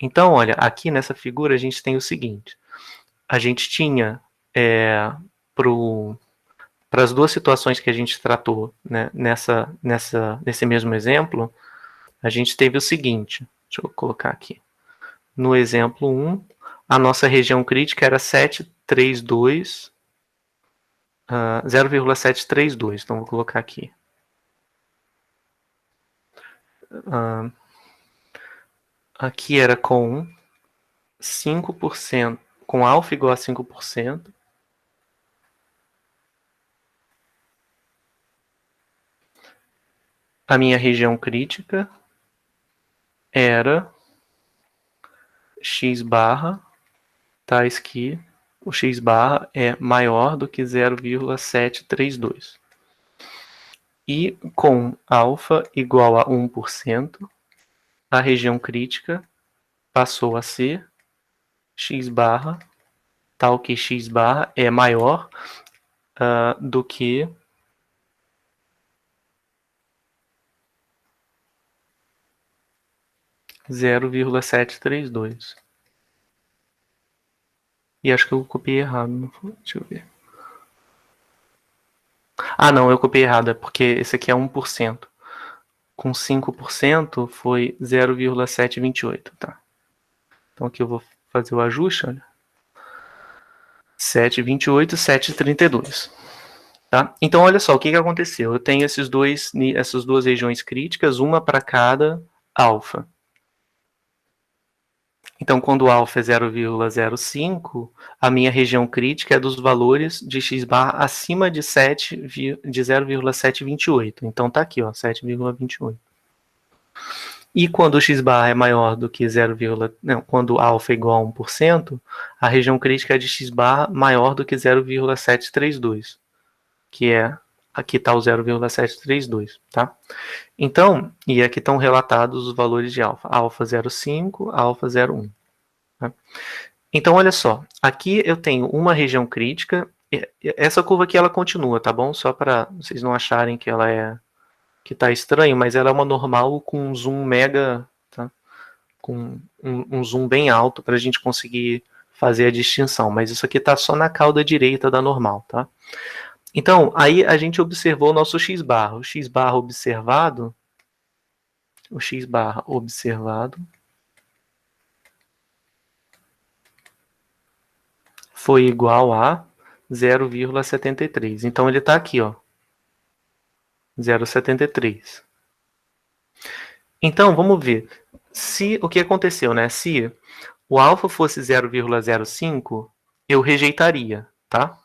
Então, olha, aqui nessa figura a gente tem o seguinte. A gente tinha, para as duas situações que a gente tratou, né, nesse mesmo exemplo, a gente teve o seguinte. Deixa eu colocar aqui. No exemplo 1, a nossa região crítica era 732, 0,732. Então, vou colocar aqui. Aqui era com 5%, com alfa igual a 5%. A minha região crítica era x barra, tais que o x barra é maior do que 0,732. E com alfa igual a 1%, a região crítica passou a ser x barra, tal que x barra é maior do que 0,732. E acho que eu copiei errado, não foi? Deixa eu ver. Ah, não, eu copiei errado, é porque esse aqui é 1%. Com 5% foi 0,728, tá? Então aqui eu vou fazer o ajuste, olha. 728, 732. Tá? Então, olha só, o que aconteceu? Eu tenho essas duas regiões críticas, uma para cada alfa. Então, quando alfa é 0,05, a minha região crítica é dos valores de x barra acima de 0,728. Então, tá aqui, ó, 7,28. E quando o x barra é maior do que 0, não, quando alfa é igual a 1%, a região crítica é de x barra maior do que 0,732, que é, aqui está o 0,732, tá? Então, e aqui estão relatados os valores de alfa. Alfa 0,5, alfa 0,1. Tá? Então, olha só, aqui eu tenho uma região crítica, essa curva aqui ela continua, tá bom? Só para vocês não acharem que ela é, que tá estranho, mas ela é uma normal com um zoom mega, tá? Com um zoom bem alto para a gente conseguir fazer a distinção, mas isso aqui tá só na cauda direita da normal, tá? Então, aí a gente observou o nosso x barra. O x barra observado, foi igual a 0,73. Então, ele está aqui, ó, 0,73. Então, vamos ver se o que aconteceu, né? Se o alfa fosse 0,05, eu rejeitaria, tá?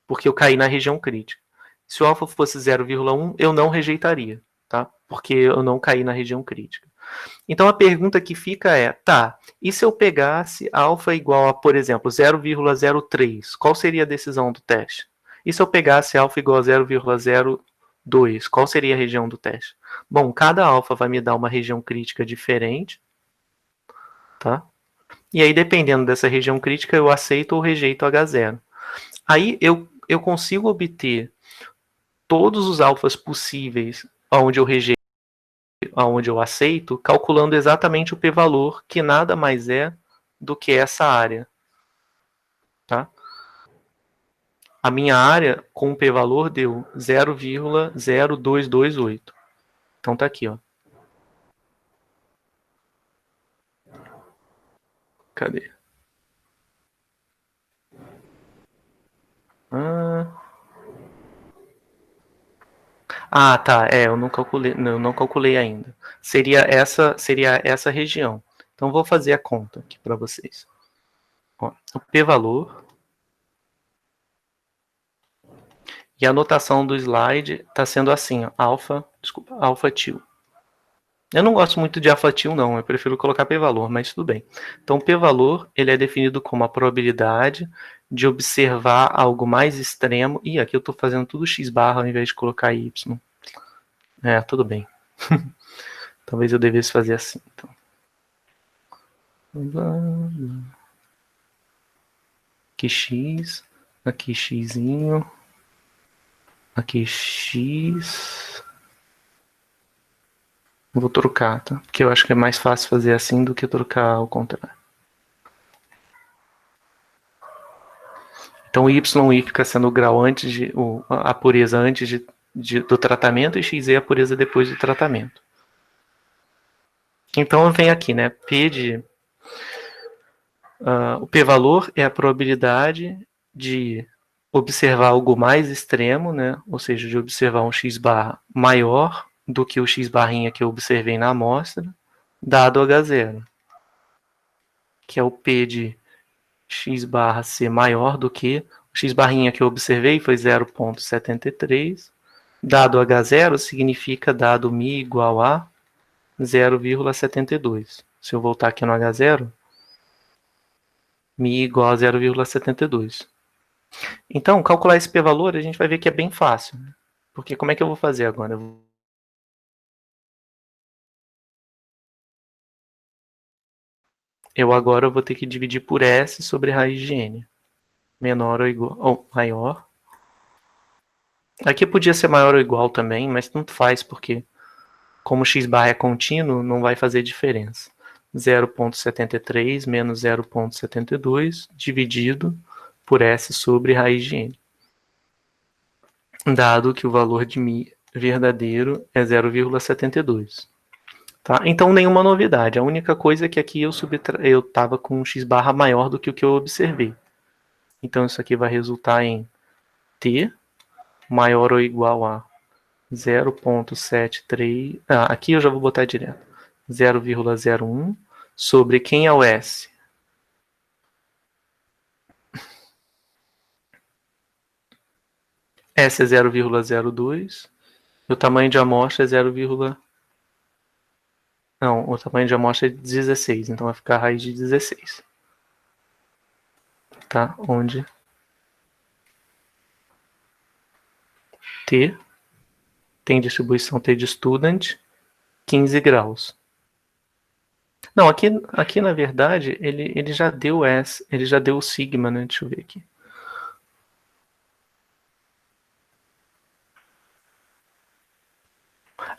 Porque eu caí na região crítica. Se o alfa fosse 0,1, eu não rejeitaria, tá? Porque eu não caí na região crítica. Então a pergunta que fica é, tá, e se eu pegasse alfa igual a, por exemplo, 0,03, qual seria a decisão do teste? E se eu pegasse alfa igual a 0,02, qual seria a região do teste? Bom, cada alfa vai me dar uma região crítica diferente, tá? E aí, dependendo dessa região crítica, eu aceito ou rejeito H0. Aí eu consigo obter todos os alfas possíveis onde eu rejeito, onde eu aceito, calculando exatamente o p-valor, que nada mais é do que essa área. Tá? A minha área com o p-valor deu 0,0228. Então tá aqui, ó. Cadê? Tá. Eu não calculei ainda. Seria essa região. Então vou fazer a conta aqui para vocês. Ó, o p-valor e a notação do slide está sendo assim, ó, alfa til. Eu não gosto muito de alfa til, não. Eu prefiro colocar p-valor, mas tudo bem. Então, p-valor ele é definido como a probabilidade de observar algo mais extremo. Ih, aqui eu estou fazendo tudo x barra ao invés de colocar y. Tudo bem. Talvez eu devesse fazer assim. Então. Aqui x, aqui xzinho, aqui x. Vou trocar, tá? Porque eu acho que é mais fácil fazer assim do que trocar ao contrário. Então, YI fica sendo o grau antes de. A pureza antes do tratamento e XZ é a pureza depois do tratamento. Então, vem aqui, né? P de. O p-valor é a probabilidade de observar algo mais extremo, né? Ou seja, de observar um x-bar maior do que o x-barrinha que eu observei na amostra, dado H0, que é o P de x barra ser maior do que o x barrinha que eu observei foi 0,73, dado H0 significa dado μ igual a 0,72. Se eu voltar aqui no H0, μ igual a 0,72. Então, calcular esse p-valor a gente vai ver que é bem fácil. Porque como é que eu vou fazer agora? Eu agora vou ter que dividir por S sobre raiz de N. Menor ou igual, ou maior. Aqui podia ser maior ou igual também, mas tanto faz, porque como x bar é contínuo, não vai fazer diferença. 0,73 menos 0,72 dividido por S sobre raiz de N. Dado que o valor de μ verdadeiro é 0,72. Tá? Então, nenhuma novidade. A única coisa é que aqui eu estava com um x barra maior do que o que eu observei. Então, isso aqui vai resultar em t maior ou igual a 0,73. Aqui eu já vou botar direto. 0,01 sobre quem é o S? S é 0,02. E o tamanho de amostra é 0, não, o tamanho de amostra é 16. Então vai ficar a raiz de 16. Tá? Onde T tem distribuição T de student 15 graus. Não, aqui na verdade ele já deu S, ele já deu o sigma, né? Deixa eu ver aqui.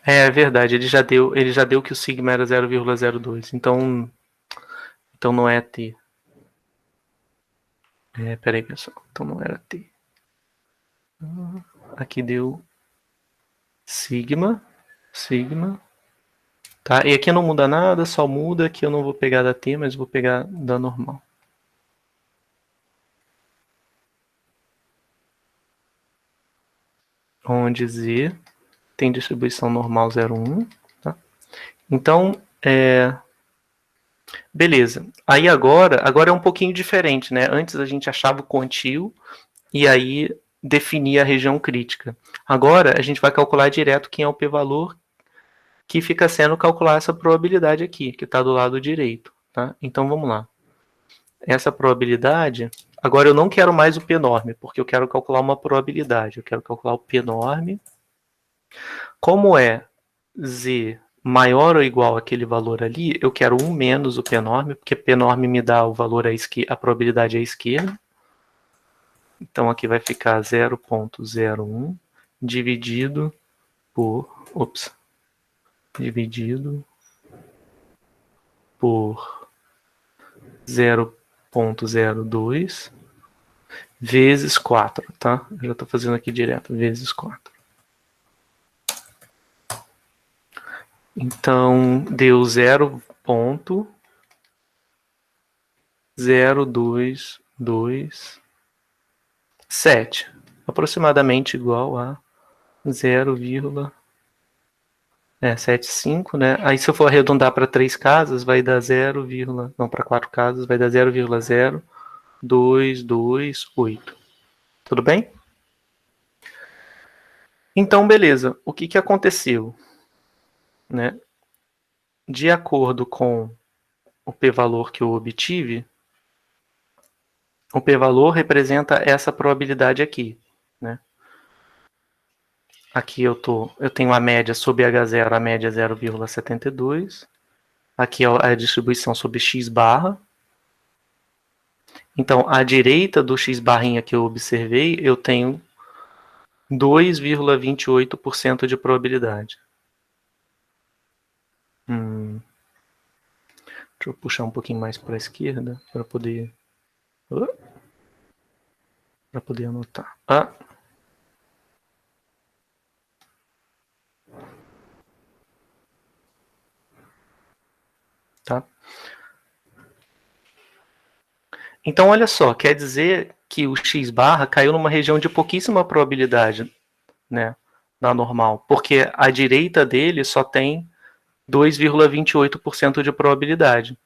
É verdade, ele já deu que o sigma era 0,02. Então não é T. Peraí, pessoal. Então não era T. Aqui deu sigma. Tá? E aqui não muda nada, só muda que eu não vou pegar da T, mas vou pegar da normal. Onde Z tem distribuição normal 0,1. Tá? Então, beleza. Aí agora é um pouquinho diferente, né? Antes a gente achava o quantio e aí definia a região crítica. Agora a gente vai calcular direto quem é o p-valor que fica sendo calcular essa probabilidade aqui, que está do lado direito. Tá? Então vamos lá. Essa probabilidade, agora eu não quero mais o p-norme, porque eu quero calcular uma probabilidade. Eu quero calcular o p-norme. Como é z maior ou igual àquele valor ali, eu quero 1 menos o p-norme, porque p-norme me dá o valor a probabilidade à esquerda. Então aqui vai ficar 0,01 dividido por... dividido por 0,02 vezes 4, tá? Eu já estou fazendo aqui direto, vezes 4. Então, deu 0,0227, aproximadamente igual a 0,75, né? Aí se eu for arredondar para 3 casas, vai dar não, para 4 casas, vai dar 0,0228. Tudo bem? Então, beleza. O que aconteceu? Né? De acordo com o p-valor que eu obtive, o p-valor representa essa probabilidade aqui. Né? Aqui eu tenho a média sobre H0, a média é 0,72. Aqui é a distribuição sobre x barra. Então, à direita do x barrinha que eu observei, eu tenho 2,28% de probabilidade. Deixa eu puxar um pouquinho mais para a esquerda para poder anotar. Tá? Então, olha só, quer dizer que o x barra caiu numa região de pouquíssima probabilidade, né, na normal, porque a direita dele só tem 2,28% de probabilidade.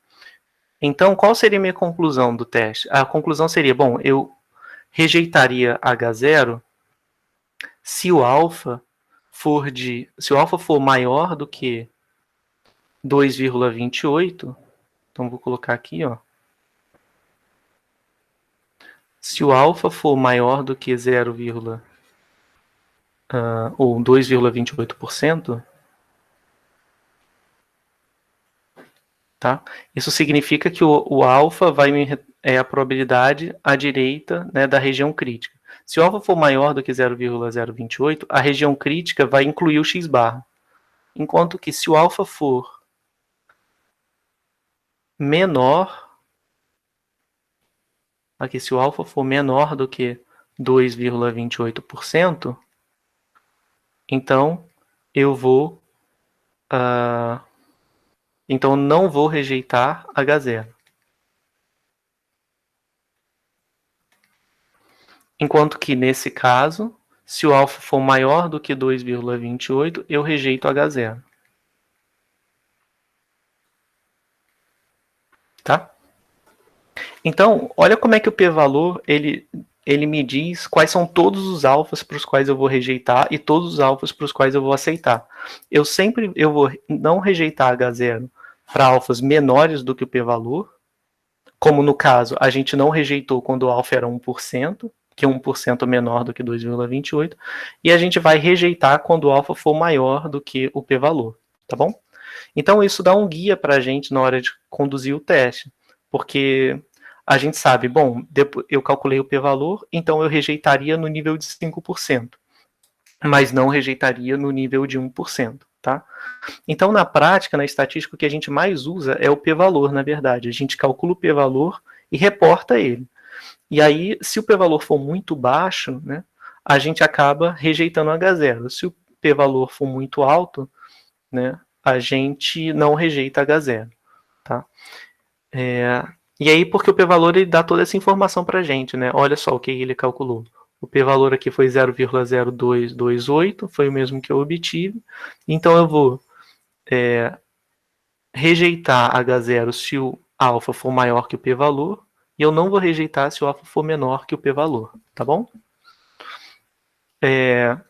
Então, qual seria a minha conclusão do teste? A conclusão seria, bom, eu rejeitaria H0 se o alfa for maior do que 2,28, então vou colocar aqui, ó. Se o alfa for maior do que 0, ou 2,28%, tá? Isso significa que o alfa é a probabilidade à direita, né, da região crítica. Se o alfa for maior do que 0,028, a região crítica vai incluir o x barra. Enquanto que se o alfa for menor, aqui se o alfa for menor do que 2,28%, então eu vou então não vou rejeitar H0. Enquanto que nesse caso, se o alfa for maior do que 2,28, eu rejeito H0. Tá? Então, olha como é que o p-valor ele me diz quais são todos os alfas para os quais eu vou rejeitar e todos os alfas para os quais eu vou aceitar. Eu vou não rejeitar H0 para alfas menores do que o p-valor, como no caso, a gente não rejeitou quando o alfa era 1%, que é 1% menor do que 2,28, e a gente vai rejeitar quando o alfa for maior do que o p-valor, tá bom? Então isso dá um guia para a gente na hora de conduzir o teste, porque a gente sabe, bom, eu calculei o p-valor, então eu rejeitaria no nível de 5%, mas não rejeitaria no nível de 1%, tá? Então, na prática, na estatística, o que a gente mais usa é o p-valor, na verdade. A gente calcula o p-valor e reporta ele. E aí, se o p-valor for muito baixo, né, a gente acaba rejeitando H0. Se o p-valor for muito alto, né, a gente não rejeita H0. Tá? E aí, porque o p-valor ele dá toda essa informação para a gente. Né? Olha só o que ele calculou. O p-valor aqui foi 0,0228, foi o mesmo que eu obtive. Então, eu vou rejeitar H0 se o alfa for maior que o p-valor, e eu não vou rejeitar se o alfa for menor que o p-valor, tá bom?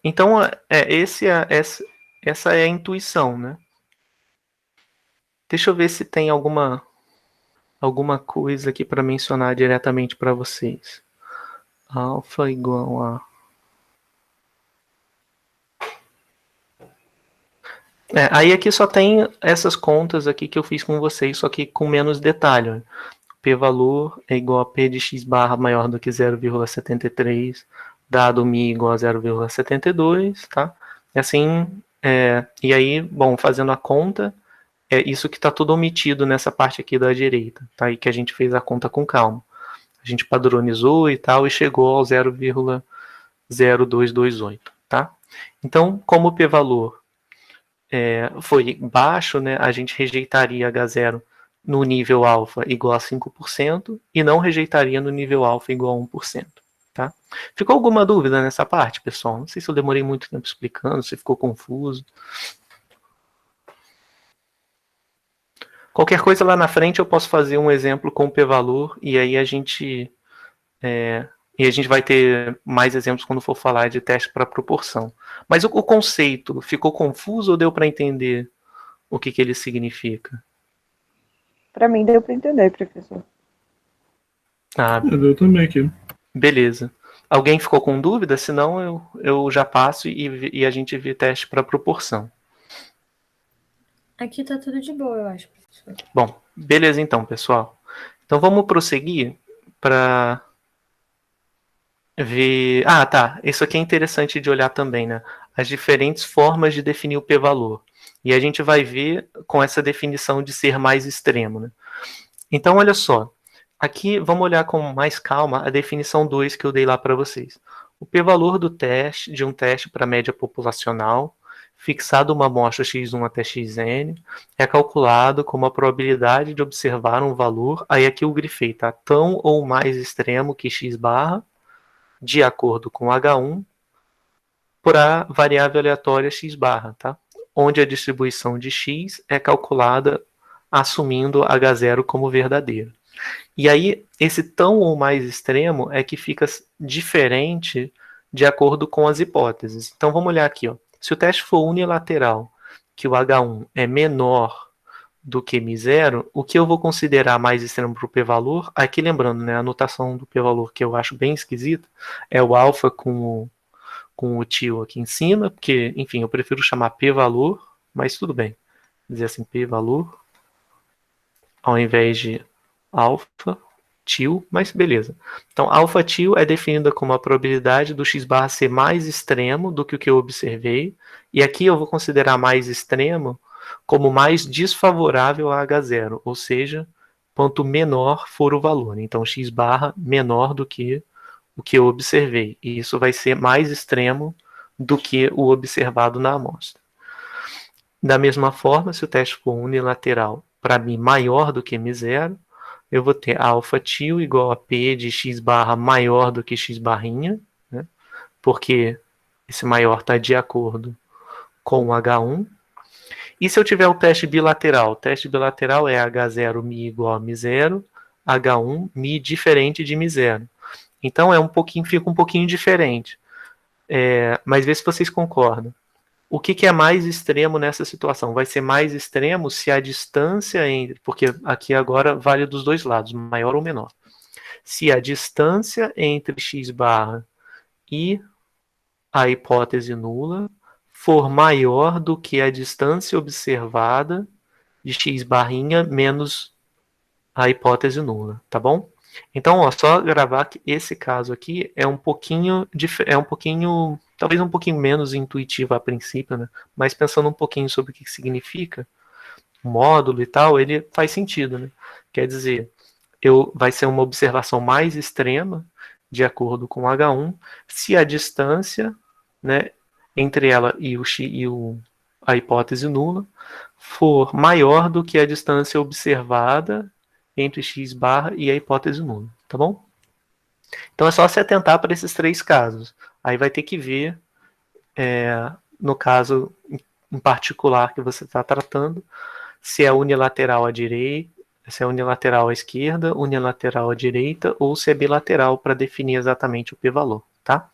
Então, essa é a intuição, né? Deixa eu ver se tem alguma coisa aqui para mencionar diretamente para vocês. Alfa igual a... aí aqui só tem essas contas aqui que eu fiz com vocês, só que com menos detalhe. Ó. P-valor é igual a P de x barra maior do que 0,73, dado mi igual a 0,72, tá? E assim, e aí, bom, fazendo a conta, é isso que está tudo omitido nessa parte aqui da direita, tá? E que a gente fez a conta com calma. A gente padronizou e tal, e chegou ao 0,0228, tá? Então, como o p-valor foi baixo, né, a gente rejeitaria H0 no nível alfa igual a 5% e não rejeitaria no nível alfa igual a 1%. Tá? Ficou alguma dúvida nessa parte, pessoal? Não sei se eu demorei muito tempo explicando, se ficou confuso. Qualquer coisa lá na frente eu posso fazer um exemplo com o p-valor e aí a gente vai ter mais exemplos quando for falar de teste para proporção. Mas o conceito ficou confuso ou deu para entender o que ele significa? Para mim deu para entender, professor. Deu também aqui. Beleza. Alguém ficou com dúvida? Senão eu já passo e a gente vê teste para proporção. Aqui tá tudo de boa, eu acho, professor. Bom, beleza então, pessoal. Então vamos prosseguir para ver... Ah, tá. Isso aqui é interessante de olhar também, né? As diferentes formas de definir o p-valor. E a gente vai ver com essa definição de ser mais extremo, né? Então, olha só. Aqui, vamos olhar com mais calma a definição 2 que eu dei lá para vocês. O p-valor do teste, de um teste para média populacional, fixado uma amostra x1 até xn, é calculado como a probabilidade de observar um valor, aí aqui eu grifei, tá? Tão ou mais extremo que x barra, de acordo com H1, para variável aleatória x barra, tá? Onde a distribuição de x é calculada assumindo H0 como verdadeiro. E aí, esse tão ou mais extremo é que fica diferente de acordo com as hipóteses. Então, vamos olhar aqui. Ó. Se o teste for unilateral, que o H1 é menor do que μ0, o que eu vou considerar mais extremo para o p-valor, aqui lembrando, né, a anotação do p-valor que eu acho bem esquisita, é o alfa com o tio aqui em cima, porque, enfim, eu prefiro chamar p-valor, mas tudo bem. Dizer assim, p-valor, ao invés de alfa tio, mas beleza. Então, alfa tio é definida como a probabilidade do x barra ser mais extremo do que o que eu observei, e aqui eu vou considerar mais extremo como mais desfavorável a H0, ou seja, quanto menor for o valor. Então, x barra menor do que o que eu observei, e isso vai ser mais extremo do que o observado na amostra. Da mesma forma, se o teste for unilateral, para mim maior do que μ0, eu vou ter alfa tio igual a P de x barra maior do que x barrinha, né? Porque esse maior está de acordo com o H1. E se eu tiver o teste bilateral? O teste bilateral é H0 mi igual a μ0, H1 mi diferente de μ0. Então fica um pouquinho diferente. Mas vê se vocês concordam. O que é mais extremo nessa situação? Vai ser mais extremo se a distância entre... Porque aqui agora vale dos dois lados, maior ou menor. Se a distância entre x barra e a hipótese nula for maior do que a distância observada de x barrinha menos a hipótese nula, tá bom? Então, ó, só gravar que esse caso aqui é um pouquinho, talvez um pouquinho menos intuitivo a princípio, né? Mas pensando um pouquinho sobre o que significa o módulo e tal, ele faz sentido, né? Quer dizer, vai ser uma observação mais extrema, de acordo com H1, se a distância, né, entre ela e a hipótese nula for maior do que a distância observada entre x barra e a hipótese nula, tá bom? Então é só se atentar para esses três casos. Aí vai ter que ver, no caso em particular que você está tratando, se é unilateral à direita, se é unilateral à esquerda, unilateral à direita, ou se é bilateral para definir exatamente o p-valor, tá?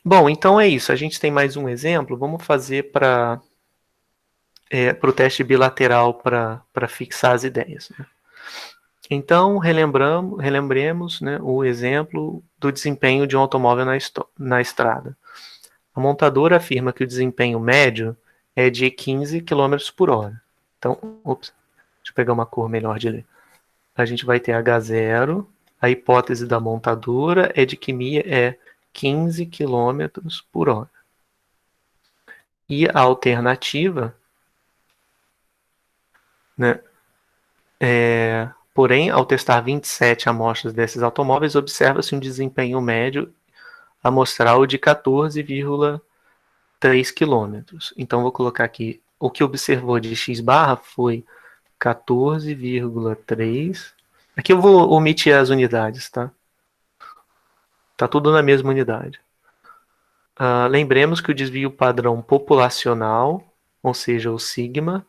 Bom, então é isso. A gente tem mais um exemplo. Vamos fazer para o teste bilateral para fixar as ideias. Né? Então, relembremos, né, o exemplo do desempenho de um automóvel na estrada. A montadora afirma que o desempenho médio é de 15 km por hora. Então, deixa eu pegar uma cor melhor de ler. A gente vai ter H0, a hipótese da montadora é de que MI é 15 km por hora. E a alternativa, né, porém, ao testar 27 amostras desses automóveis, observa-se um desempenho médio amostral de 14,3 km. Então, vou colocar aqui, o que observou de x barra foi 14,3. Aqui eu vou omitir as unidades, tá? Tá tudo na mesma unidade. Lembremos que o desvio padrão populacional, ou seja, o sigma,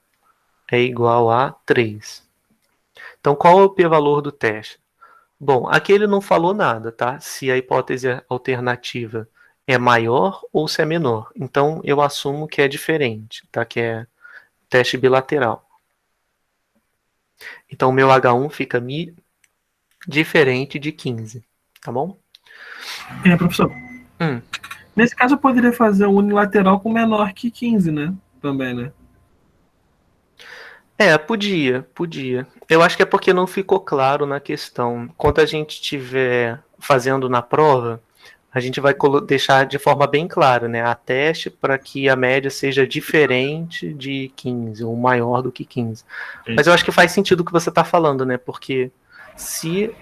é igual a 3. Então, qual é o p-valor do teste? Bom, aqui ele não falou nada, tá? Se a hipótese alternativa é maior ou se é menor. Então, eu assumo que é diferente, tá? Que é teste bilateral. Então, o meu H1 fica diferente de 15, tá bom? Professor. Nesse caso, eu poderia fazer um unilateral com menor que 15, né? Também, né? Podia. Eu acho que é porque não ficou claro na questão. Quando a gente estiver fazendo na prova, a gente vai deixar de forma bem clara, né? Ateste para que a média seja diferente de 15, ou maior do que 15. Mas eu acho que faz sentido o que você está falando, né? Porque se,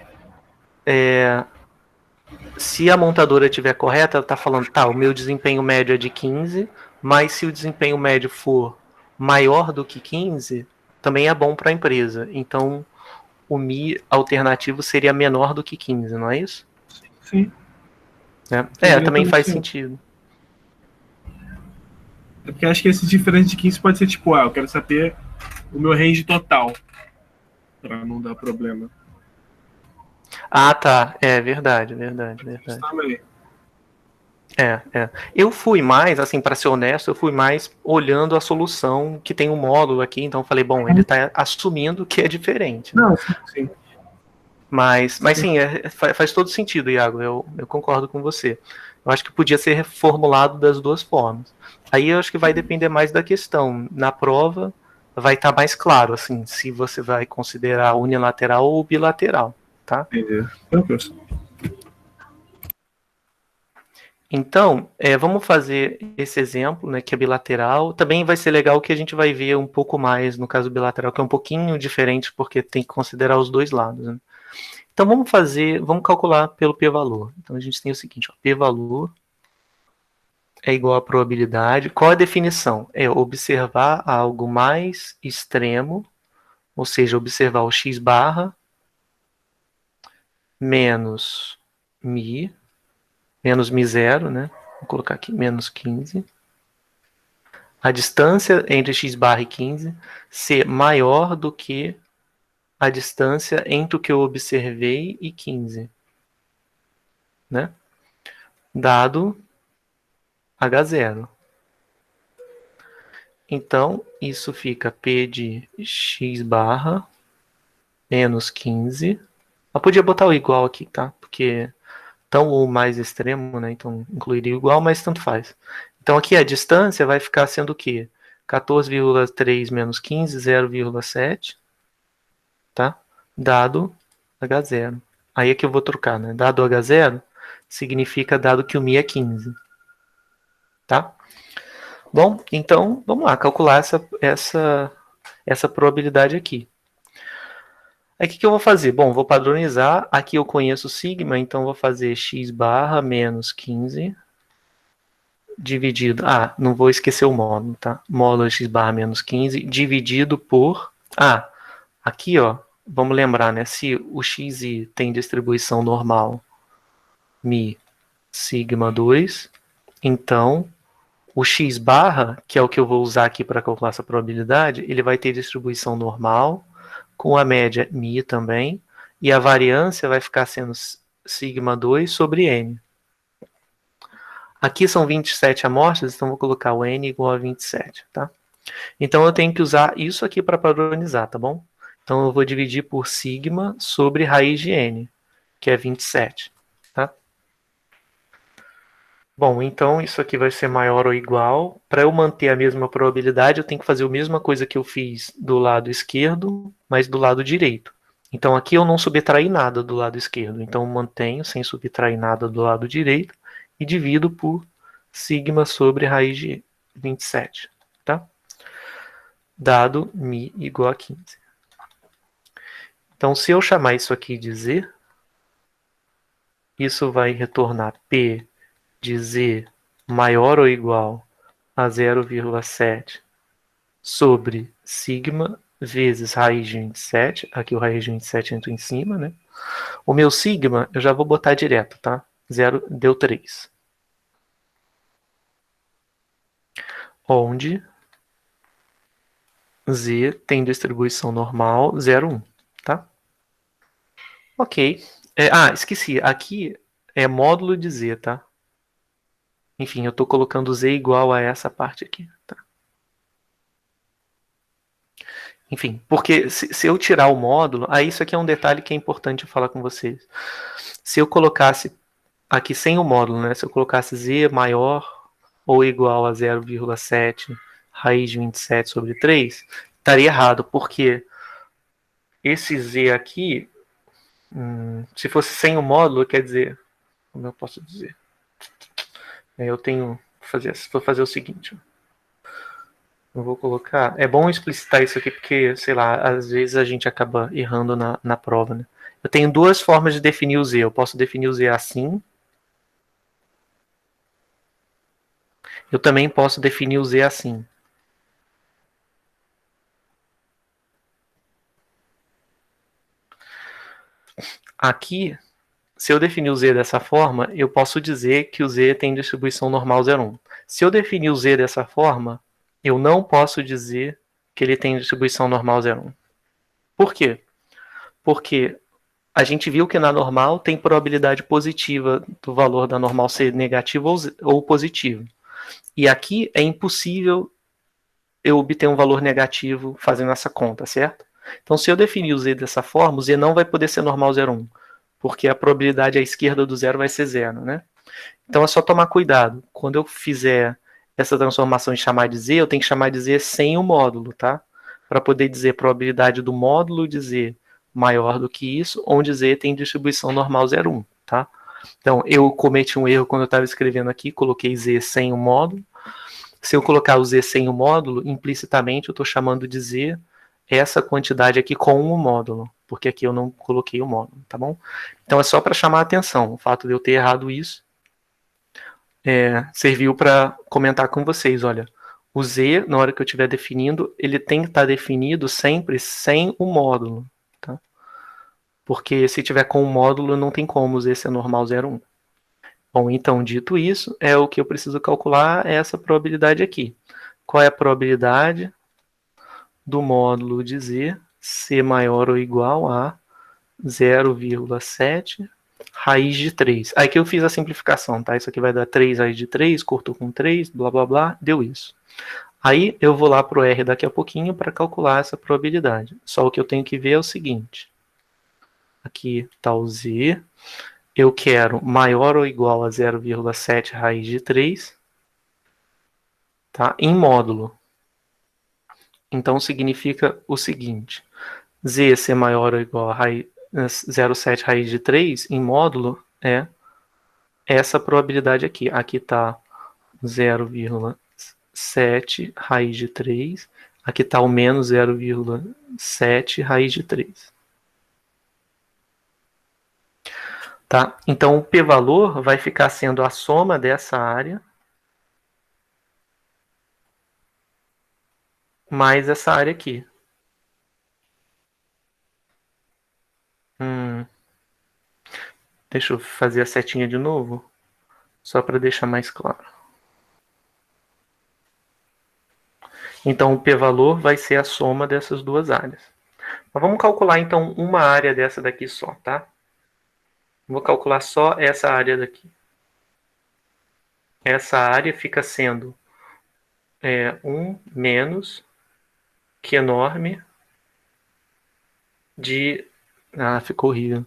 se a montadora estiver correta, ela está falando, tá, o meu desempenho médio é de 15, mas se o desempenho médio for maior do que 15, também é bom para a empresa. Então, o Mi alternativo seria menor do que 15, não é isso? Sim. Também faz sentido. É porque acho que esse diferente de 15 pode ser tipo, eu quero saber o meu range total, para não dar problema. Ah, tá. É verdade. Também. Eu fui mais, assim, para ser honesto, eu fui mais olhando a solução que tem um módulo aqui, então eu falei, bom, ele está assumindo que é diferente. Né? Não, sim. Mas sim, faz todo sentido, Iago, eu concordo com você. Eu acho que podia ser reformulado das duas formas. Aí eu acho que vai depender mais da questão. Na prova vai estar mais claro, assim, se você vai considerar unilateral ou bilateral, tá? Entendi. Então, vamos fazer esse exemplo, né, que é bilateral. Também vai ser legal que a gente vai ver um pouco mais no caso bilateral, que é um pouquinho diferente, porque tem que considerar os dois lados. Né? Então, vamos calcular pelo p-valor. Então, a gente tem o seguinte, ó, p-valor é igual a probabilidade. Qual a definição? É observar algo mais extremo, ou seja, observar o x barra menos mi zero, né? Vou colocar aqui menos 15. A distância entre x barra e 15 ser maior do que a distância entre o que eu observei e 15. Né? Dado H0. Então, isso fica P de x barra menos 15. Eu podia botar o igual aqui, tá? Porque tão ou mais extremo, né? Então, incluiria o igual, mas tanto faz. Então, aqui a distância vai ficar sendo o quê? 14,3 menos 15, 0,7. Tá? Dado H0. Aí é que eu vou trocar, né? Dado H0 significa dado que o Mi é 15. Tá? Bom, então vamos lá, calcular essa probabilidade aqui. Aí o que eu vou fazer? Bom, vou padronizar. Aqui eu conheço o sigma, então vou fazer x barra menos 15 dividido... não vou esquecer o módulo, tá? Módulo x barra menos 15 dividido por... aqui, ó, vamos lembrar, né? Se o xi tem distribuição normal, mi sigma 2, então o x barra, que é o que eu vou usar aqui para calcular essa probabilidade, ele vai ter distribuição normal, com a média mi também, e a variância vai ficar sendo sigma 2 sobre n. Aqui são 27 amostras, então vou colocar o n igual a 27, tá? Então eu tenho que usar isso aqui para padronizar, tá bom? Então eu vou dividir por sigma sobre raiz de n, que é 27, tá? Bom, então isso aqui vai ser maior ou igual. Para eu manter a mesma probabilidade, eu tenho que fazer a mesma coisa que eu fiz do lado esquerdo, mas do lado direito. Então aqui eu não subtraí nada do lado esquerdo, então eu mantenho sem subtrair nada do lado direito e divido por sigma sobre raiz de 27, tá? Dado mi igual a 15. Então, se eu chamar isso aqui de z, isso vai retornar P de z maior ou igual a 0,7 sobre sigma vezes raiz de 27. Aqui o raiz de 27 entra em cima, né? O meu sigma eu já vou botar direto, tá? 0 deu 3. Onde z tem distribuição normal 0,1, tá? Ok. Esqueci. Aqui é módulo de z, tá? Enfim, eu estou colocando z igual a essa parte aqui, tá? Enfim, porque se eu tirar o módulo, isso aqui é um detalhe que é importante eu falar com vocês. Se eu colocasse aqui sem o módulo, né? Se eu colocasse z maior ou igual a 0,7 raiz de 27 sobre 3, estaria errado, porque esse Z aqui, se fosse sem o módulo, quer dizer, como eu posso dizer? Eu tenho vou fazer o seguinte. Eu vou colocar. É bom explicitar isso aqui porque, sei lá, às vezes a gente acaba errando na prova, né? Eu tenho duas formas de definir o Z. Eu posso definir o Z assim. Eu também posso definir o Z assim. Aqui, se eu definir o Z dessa forma, eu posso dizer que o Z tem distribuição normal 0,1. Se eu definir o Z dessa forma, eu não posso dizer que ele tem distribuição normal 0,1. Por quê? Porque a gente viu que na normal tem probabilidade positiva do valor da normal ser negativo ou positivo. E aqui é impossível eu obter um valor negativo fazendo essa conta, certo? Então, se eu definir o Z dessa forma, o Z não vai poder ser normal 0,1, porque a probabilidade à esquerda do zero vai ser zero, né? Então é só tomar cuidado. Quando eu fizer essa transformação e chamar de Z, eu tenho que chamar de Z sem o módulo, tá? Para poder dizer probabilidade do módulo de Z maior do que isso, onde Z tem distribuição normal 0,1, tá? Então, eu cometi um erro quando eu estava escrevendo aqui, coloquei Z sem o módulo. Se eu colocar o Z sem o módulo, implicitamente eu estou chamando de Z essa quantidade aqui com o módulo, porque aqui eu não coloquei o módulo, tá bom? Então é só para chamar a atenção, o fato de eu ter errado isso serviu para comentar com vocês, olha, o Z, na hora que eu estiver definindo, ele tem que estar definido sempre sem o módulo, tá? Porque se tiver com o módulo, não tem como o Z ser normal 0,1. Bom, então, dito isso, é o que eu preciso calcular, é essa probabilidade aqui. Qual é a probabilidade do módulo de Z ser maior ou igual a 0,7 raiz de 3. Aí que eu fiz a simplificação, tá? Isso aqui vai dar 3 raiz de 3, cortou com 3, blá blá blá, deu isso. Aí eu vou lá para o R daqui a pouquinho para calcular essa probabilidade. Só o que eu tenho que ver é o seguinte. Aqui está o Z. Eu quero maior ou igual a 0,7 raiz de 3, tá? Em módulo. Então significa o seguinte. Z ser maior ou igual a 0,7 raiz de 3 em módulo é essa probabilidade aqui. Aqui está 0,7 raiz de 3. Aqui está o menos 0,7 raiz de 3. Tá? Então, o p-valor vai ficar sendo a soma dessa área mais essa área aqui. Deixa eu fazer a setinha de novo, só para deixar mais claro. Então, o p-valor vai ser a soma dessas duas áreas. Mas vamos calcular, então, uma área dessa daqui só, tá? Vou calcular só essa área daqui. Essa área fica sendo 1 menos que enorme de... Ah, ficou horrível.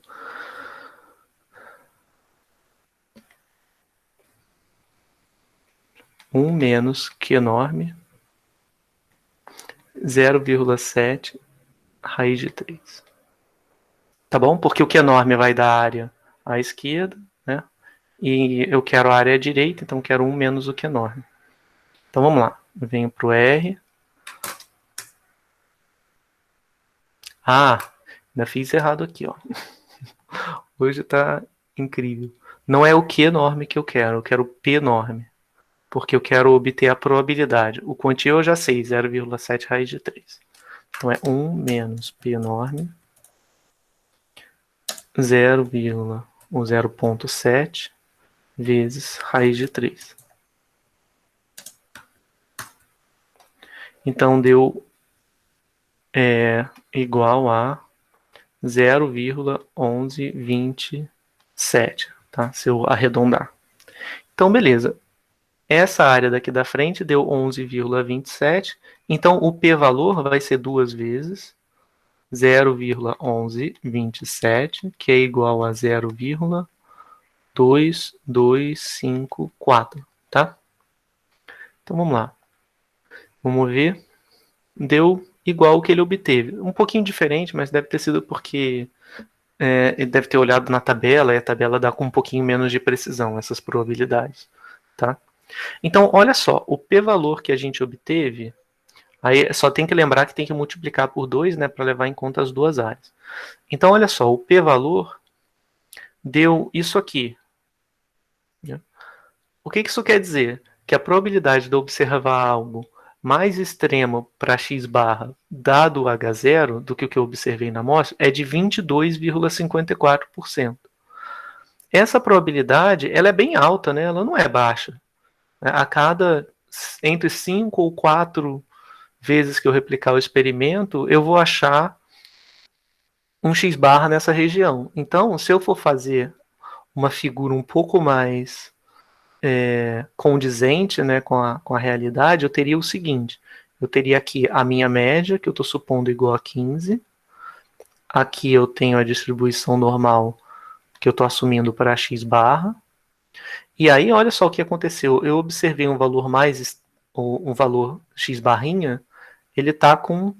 Um menos que enorme 0,7 raiz de 3. Tá bom? Porque o que enorme vai dar a área à esquerda, né? E eu quero a área à direita, então quero 1 menos o que enorme. Então vamos lá. Eu venho para o R. Ah, ainda fiz errado aqui, ó. Hoje tá incrível. Não é o que enorme que eu quero o P enorme. Porque eu quero obter a probabilidade. O quantio eu já sei, 0,7 raiz de 3. Então é 1 menos P enorme 0,7 vezes raiz de 3. Então deu igual a 0,1127, tá? Se eu arredondar. Então, beleza. Essa área daqui da frente deu 11,27. Então, o p-valor vai ser 2 vezes 0,1127, que é igual a 0,2254, tá? Então, vamos lá. Vamos ver. Deu igual o que ele obteve. Um pouquinho diferente, mas deve ter sido porque ele deve ter olhado na tabela, e a tabela dá com um pouquinho menos de precisão essas probabilidades, tá? Então, olha só, o p-valor que a gente obteve, aí só tem que lembrar que tem que multiplicar por 2, né, para levar em conta as duas áreas. Então, olha só, o p-valor deu isso aqui. O que isso quer dizer? Que a probabilidade de observar algo mais extremo para x barra dado H0 do que o que eu observei na amostra é de 22,54%. Essa probabilidade ela é bem alta, né? Ela não é baixa. A cada entre 5 ou 4 vezes que eu replicar o experimento, eu vou achar um x barra nessa região. Então, se eu for fazer uma figura um pouco mais condizente, né, com a realidade, eu teria o seguinte: eu teria aqui a minha média, que eu estou supondo igual a 15. Aqui eu tenho a distribuição normal, que eu estou assumindo para x barra. E aí, olha só o que aconteceu. Eu observei um valor um valor x barrinha, ele está com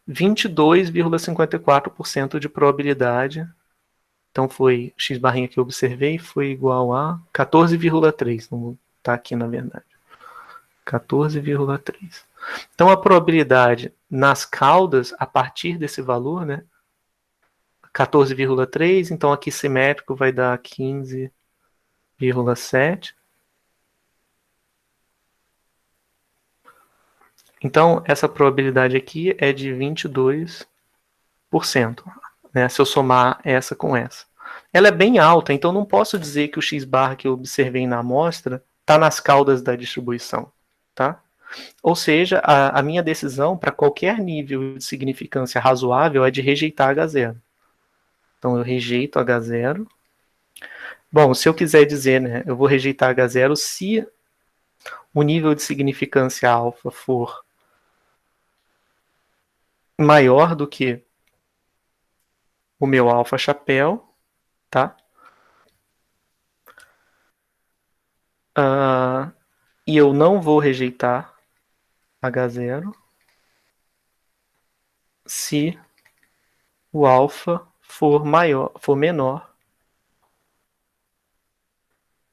22,54% de probabilidade. Então foi x barrinha que eu observei foi igual a 14,3. Não está aqui na verdade. 14,3. Então a probabilidade nas caudas a partir desse valor, né? 14,3. Então aqui simétrico vai dar 15,7. Então essa probabilidade aqui é de 22%, né? Se eu somar essa com essa. Ela é bem alta, então não posso dizer que o x barra que eu observei na amostra está nas caudas da distribuição, tá? Ou seja, a minha decisão para qualquer nível de significância razoável é de rejeitar H0. Então eu rejeito H0. Bom, se eu quiser dizer, né, eu vou rejeitar H0 se o nível de significância alfa for maior do que o meu alfa chapéu, tá? E eu não vou rejeitar H0 se o alfa for menor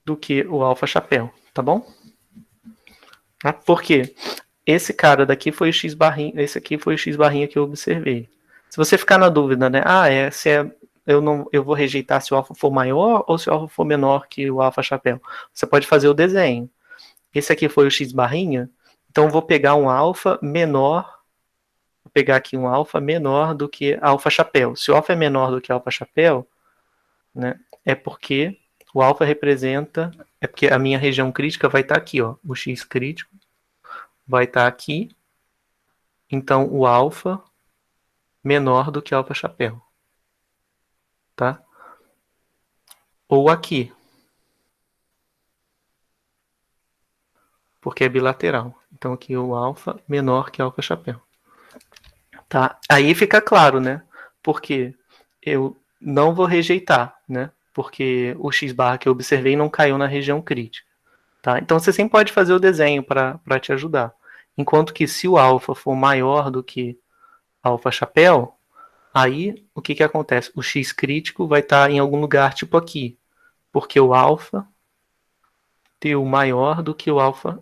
do que o alfa chapéu, tá bom? Por quê? Esse cara daqui foi o x barrinha, esse aqui foi o x barrinha que eu observei. Se você ficar na dúvida, né? Eu vou rejeitar se o alfa for maior ou se o alfa for menor que o alfa chapéu. Você pode fazer o desenho. Esse aqui foi o x barrinha, então eu vou pegar um alfa menor, vou pegar aqui um alfa menor do que alfa chapéu. Se o alfa é menor do que alfa chapéu, né, é porque o alfa representa, é porque a minha região crítica vai estar aqui, ó, o x crítico vai estar aqui, então o alfa menor do que alfa chapéu, tá? Ou aqui, porque é bilateral. Então aqui o alfa menor que alfa chapéu. Tá? Aí fica claro, né? Porque eu não vou rejeitar, né? Porque o x barra que eu observei não caiu na região crítica. Tá? Então você sempre pode fazer o desenho para te ajudar. Enquanto que se o alfa for maior do que alfa chapéu, aí o que acontece? O x crítico vai estar em algum lugar tipo aqui. Porque o alfa deu maior do que o alfa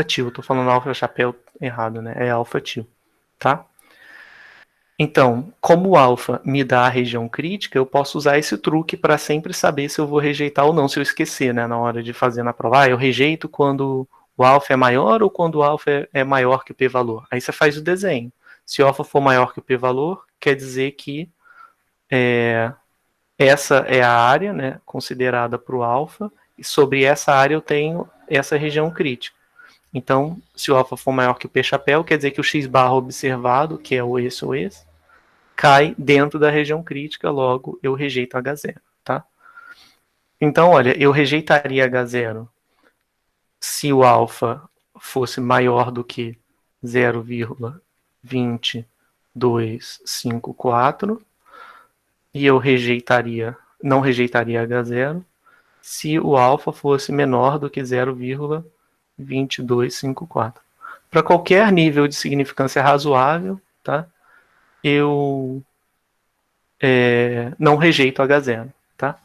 til. Estou falando alfa chapéu errado, né? É alfa til, tá? Então, como o alfa me dá a região crítica, eu posso usar esse truque para sempre saber se eu vou rejeitar ou não, se eu esquecer, né, na hora de fazer na prova. Eu rejeito quando o alfa é maior ou quando o alfa é maior que o p-valor. Aí você faz o desenho. Se o alfa for maior que o p-valor, quer dizer que essa é a área, né, considerada para o alfa, e sobre essa área eu tenho essa região crítica. Então, se o alfa for maior que o p-chapéu, quer dizer que o x barra observado, que é o esse ou esse, cai dentro da região crítica, logo eu rejeito H0, tá? Então, olha, eu rejeitaria H0 se o alfa fosse maior do que 0,2254 e eu não rejeitaria H0 se o alfa fosse menor do que 0,2254. Para qualquer nível de significância razoável, tá? Eu não rejeito H0, tá?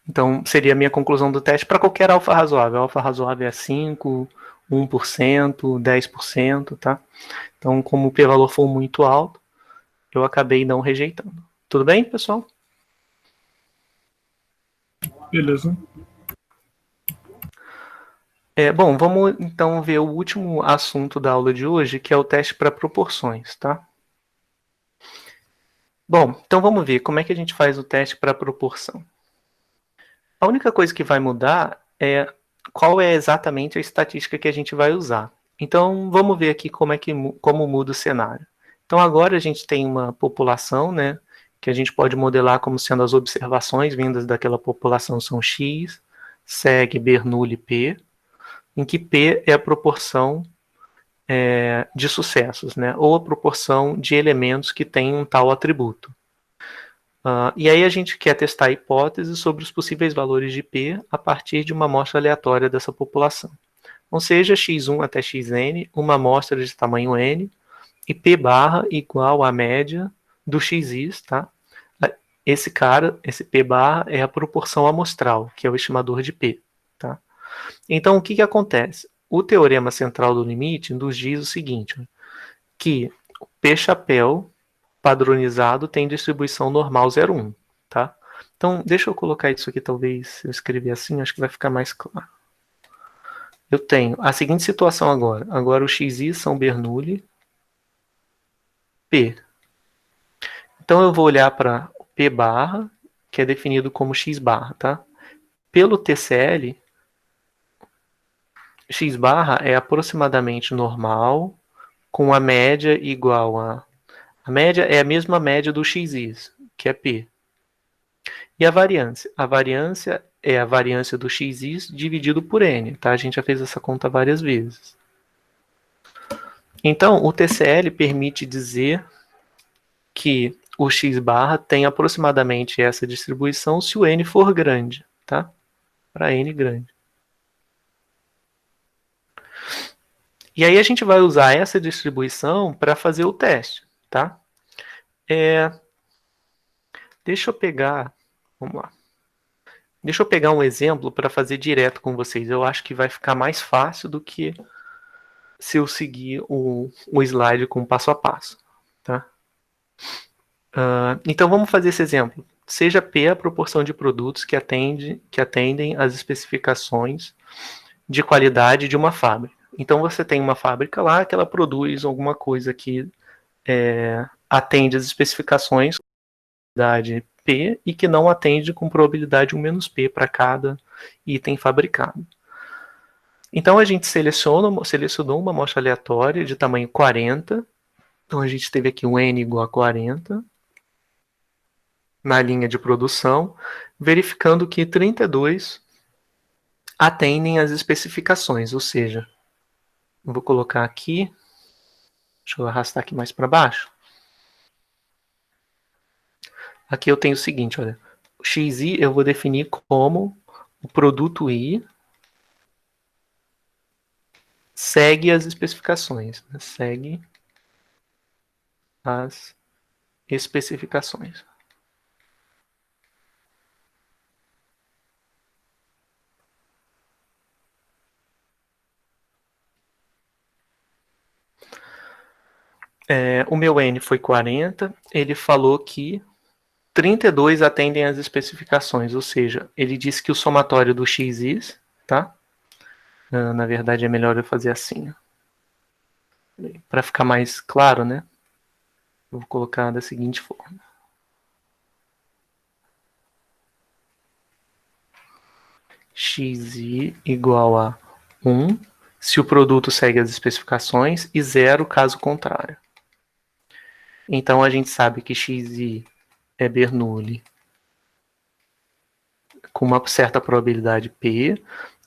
Então, seria a minha conclusão do teste para qualquer alfa razoável. Alfa razoável é 5, 1%, 10%, tá? Então, como o p-valor for muito alto, eu acabei não rejeitando. Tudo bem, pessoal? Beleza. Bom, vamos então ver o último assunto da aula de hoje, que é o teste para proporções, tá? Bom, então vamos ver como é que a gente faz o teste para proporção. A única coisa que vai mudar é qual é exatamente a estatística que a gente vai usar. Então, vamos ver aqui como muda o cenário. Então, agora a gente tem uma população, né, que a gente pode modelar como sendo as observações vindas daquela população são X, segue Bernoulli P, em que P é a proporção de sucessos, né, ou a proporção de elementos que têm um tal atributo. E aí a gente quer testar a hipótese sobre os possíveis valores de P a partir de uma amostra aleatória dessa população. Ou seja, x1 até xn, uma amostra de tamanho n, e P barra igual à média do xis, tá? Esse P barra é a proporção amostral, que é o estimador de P, tá? Então, o que acontece? O teorema central do limite nos diz o seguinte, que o P chapéu padronizado tem distribuição normal 0,1, tá? Então, deixa eu colocar isso aqui, talvez, se eu escrever assim, acho que vai ficar mais claro. Eu tenho a seguinte situação agora. Agora o xi são Bernoulli P. Então, eu vou olhar para o P barra, que é definido como x barra, tá? Pelo TCL, x barra é aproximadamente normal, com a média igual a... A média é a mesma média do xis, que é P. E a variância? A variância é a variância do xis dividido por n, tá? A gente já fez essa conta várias vezes. Então, o TCL permite dizer que o x barra tem aproximadamente essa distribuição se o n for grande, tá? Para n grande. E aí a gente vai usar essa distribuição para fazer o teste, tá? Deixa eu pegar... Vamos lá. Deixa eu pegar um exemplo para fazer direto com vocês. Eu acho que vai ficar mais fácil do que se eu seguir o slide com passo a passo. Tá? Então vamos fazer esse exemplo. Seja P a proporção de produtos que atendem às especificações de qualidade de uma fábrica. Então você tem uma fábrica lá que ela produz alguma coisa que atende às especificações de qualidade P e que não atende com probabilidade 1 menos P para cada item fabricado. Então a gente selecionou uma amostra aleatória de tamanho 40. Então a gente teve aqui um N igual a 40 na linha de produção, verificando que 32 atendem às especificações, ou seja, eu vou colocar aqui, deixa eu arrastar aqui mais para baixo. Aqui eu tenho o seguinte, olha, o xi eu vou definir como o produto I segue as especificações, né? Segue as especificações. O meu N foi 40, ele falou que 32 atendem às especificações, ou seja, ele disse que o somatório do xis, tá? Na verdade é melhor eu fazer assim, para ficar mais claro, né? Eu vou colocar da seguinte forma. xi igual a 1 se o produto segue as especificações e 0 caso contrário. Então a gente sabe que xi é Bernoulli com uma certa probabilidade P,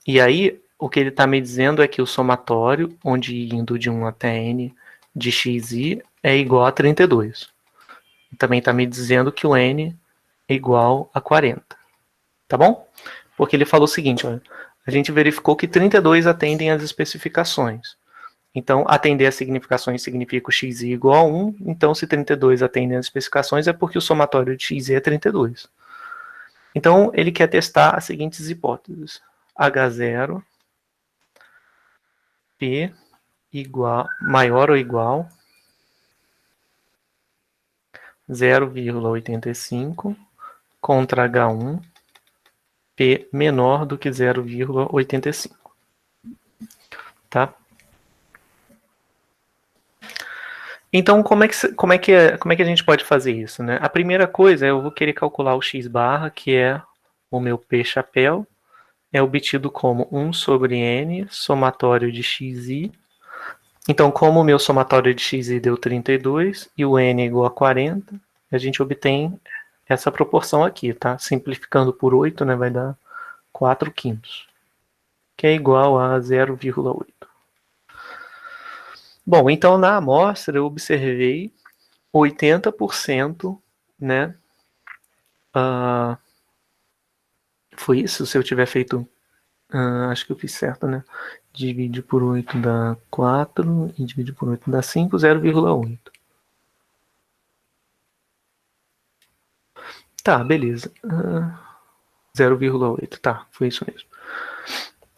e aí o que ele está me dizendo é que o somatório, onde indo de 1 até n de xi é igual a 32. Também está me dizendo que o n é igual a 40. Tá bom? Porque ele falou o seguinte, olha, a gente verificou que 32 atendem às especificações. Então, atender às significações significa o xi igual a 1. Então, se 32 atendem às especificações, é porque o somatório de xi é 32. Então, ele quer testar as seguintes hipóteses. H0, P igual, maior ou igual 0,85 contra H1, P menor do que 0,85. Tá? Então, como é que a gente pode fazer isso, né? A primeira coisa é eu vou querer calcular o x barra, que é o meu P chapéu, é obtido como 1 sobre n, somatório de xi. Então, como o meu somatório de xi deu 32 e o n é igual a 40, a gente obtém essa proporção aqui, tá? Simplificando por 8, né, vai dar 4 quintos, que é igual a 0,8. Bom, então na amostra eu observei 80%, né? Foi isso? Se eu tiver feito... acho que eu fiz certo, né? Divide por 8 dá 4, e divide por 8 dá 5, 0,8. Tá, beleza. 0,8, tá, foi isso mesmo.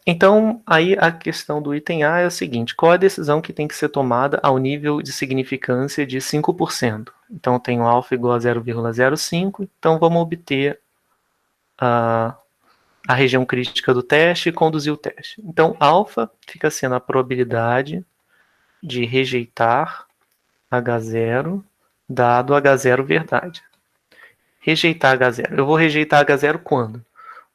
Então, aí a questão do item A é o seguinte: qual a decisão que tem que ser tomada ao nível de significância de 5%? Então, eu tenho alfa igual a 0,05, então vamos obter a região crítica do teste e conduzir o teste. Então, alfa fica sendo a probabilidade de rejeitar H0 dado H0 verdade. Rejeitar H0. Eu vou rejeitar H0 quando?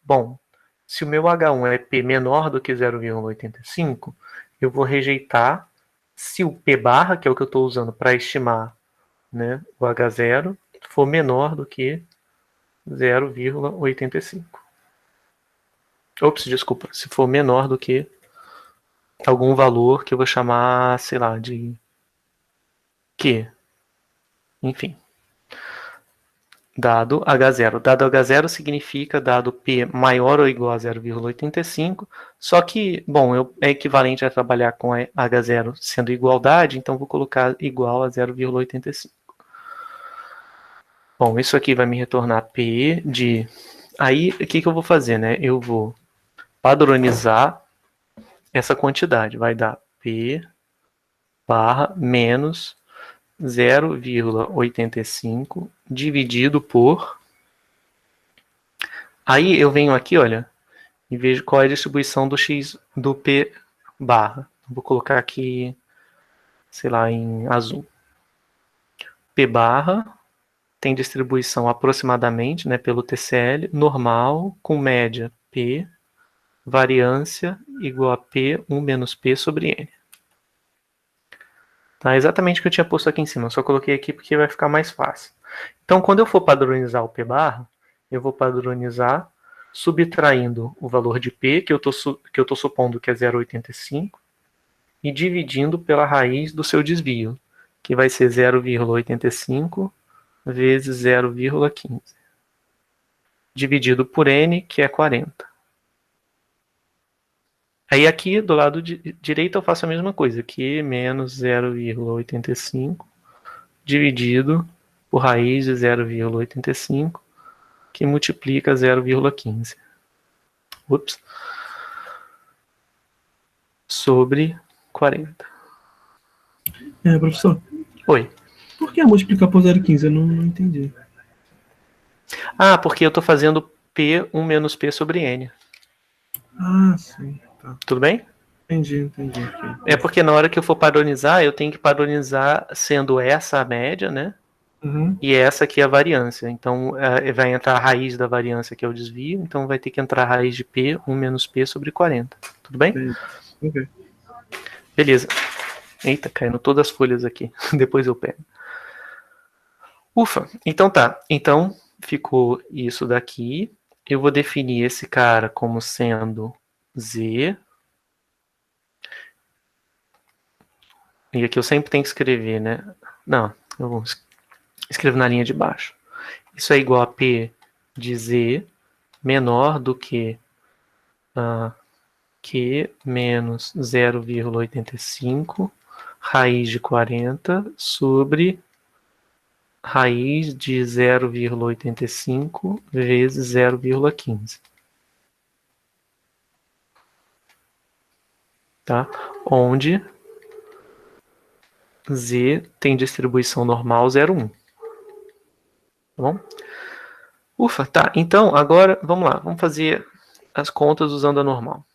Bom, se o meu H1 é P menor do que 0,85, eu vou rejeitar se o P barra, que é o que eu estou usando para estimar, né, o H0, for menor do que 0,85. Ops, desculpa. Se for menor do que algum valor que eu vou chamar, sei lá, de Q. Enfim. Dado H0. Dado H0 significa dado P maior ou igual a 0,85. Só que, bom, é equivalente a trabalhar com H0 sendo igualdade, então vou colocar igual a 0,85. Bom, isso aqui vai me retornar P de... Aí, o que eu vou fazer, né? Eu vou padronizar essa quantidade. Vai dar P barra menos 0,85 dividido por... Aí eu venho aqui, olha, e vejo qual é a distribuição do x do P barra. Vou colocar aqui, sei lá, em azul. P barra tem distribuição aproximadamente, né, pelo TCL, normal, com média P, variância igual a P, 1 menos P sobre N. Tá, exatamente o que eu tinha posto aqui em cima, eu só coloquei aqui porque vai ficar mais fácil. Então, quando eu for padronizar o P barra, eu vou padronizar subtraindo o valor de P, que eu tô supondo que é 0,85, e dividindo pela raiz do seu desvio, que vai ser 0,85 vezes 0,15, dividido por N, que é 40. Aí aqui, do lado direito, eu faço a mesma coisa, aqui menos 0,85, dividido por raiz de 0,85, que multiplica 0,15. Ups. Sobre 40. Professor. Oi. Por que multiplicar por 0,15? Eu não entendi. Ah, porque eu estou fazendo P 1 menos P sobre N. Ah, sim. Tá. Tudo bem? Entendi. É porque na hora que eu for padronizar, eu tenho que padronizar sendo essa a média, né? Uhum. E essa aqui é a variância. Então, vai entrar a raiz da variância, que é o desvio. Então, vai ter que entrar a raiz de P, 1 menos P sobre 40. Tudo bem? Ok. Beleza. Eita, caindo todas as folhas aqui. Depois eu pego. Ufa. Então tá. Então, ficou isso daqui. Eu vou definir esse cara como sendo Z. E aqui eu sempre tenho que escrever, né? Não, eu vou escrever na linha de baixo. Isso é igual a P de Z menor do que Q menos 0,85 raiz de 40 sobre raiz de 0,85 vezes 0,15. Tá? Onde Z tem distribuição normal 0,1. Tá bom? Ufa, tá. Então, agora, vamos lá. Vamos fazer as contas usando a normal.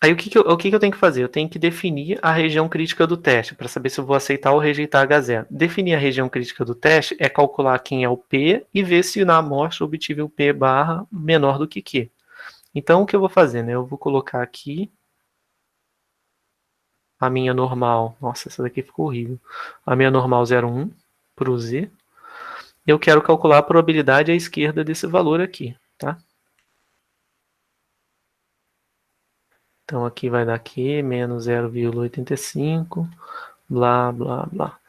Aí o que eu tenho que fazer? Eu tenho que definir a região crítica do teste, para saber se eu vou aceitar ou rejeitar H0. Definir a região crítica do teste é calcular quem é o P e ver se na amostra eu obtive o P barra menor do que Q. Então, o que eu vou fazer? Né? Eu vou colocar aqui a minha normal. Nossa, essa daqui ficou horrível. A minha normal 0,1 para o Z. Eu quero calcular a probabilidade à esquerda desse valor aqui. Tá? Então, aqui vai dar Q menos 0,85, blá, blá, blá.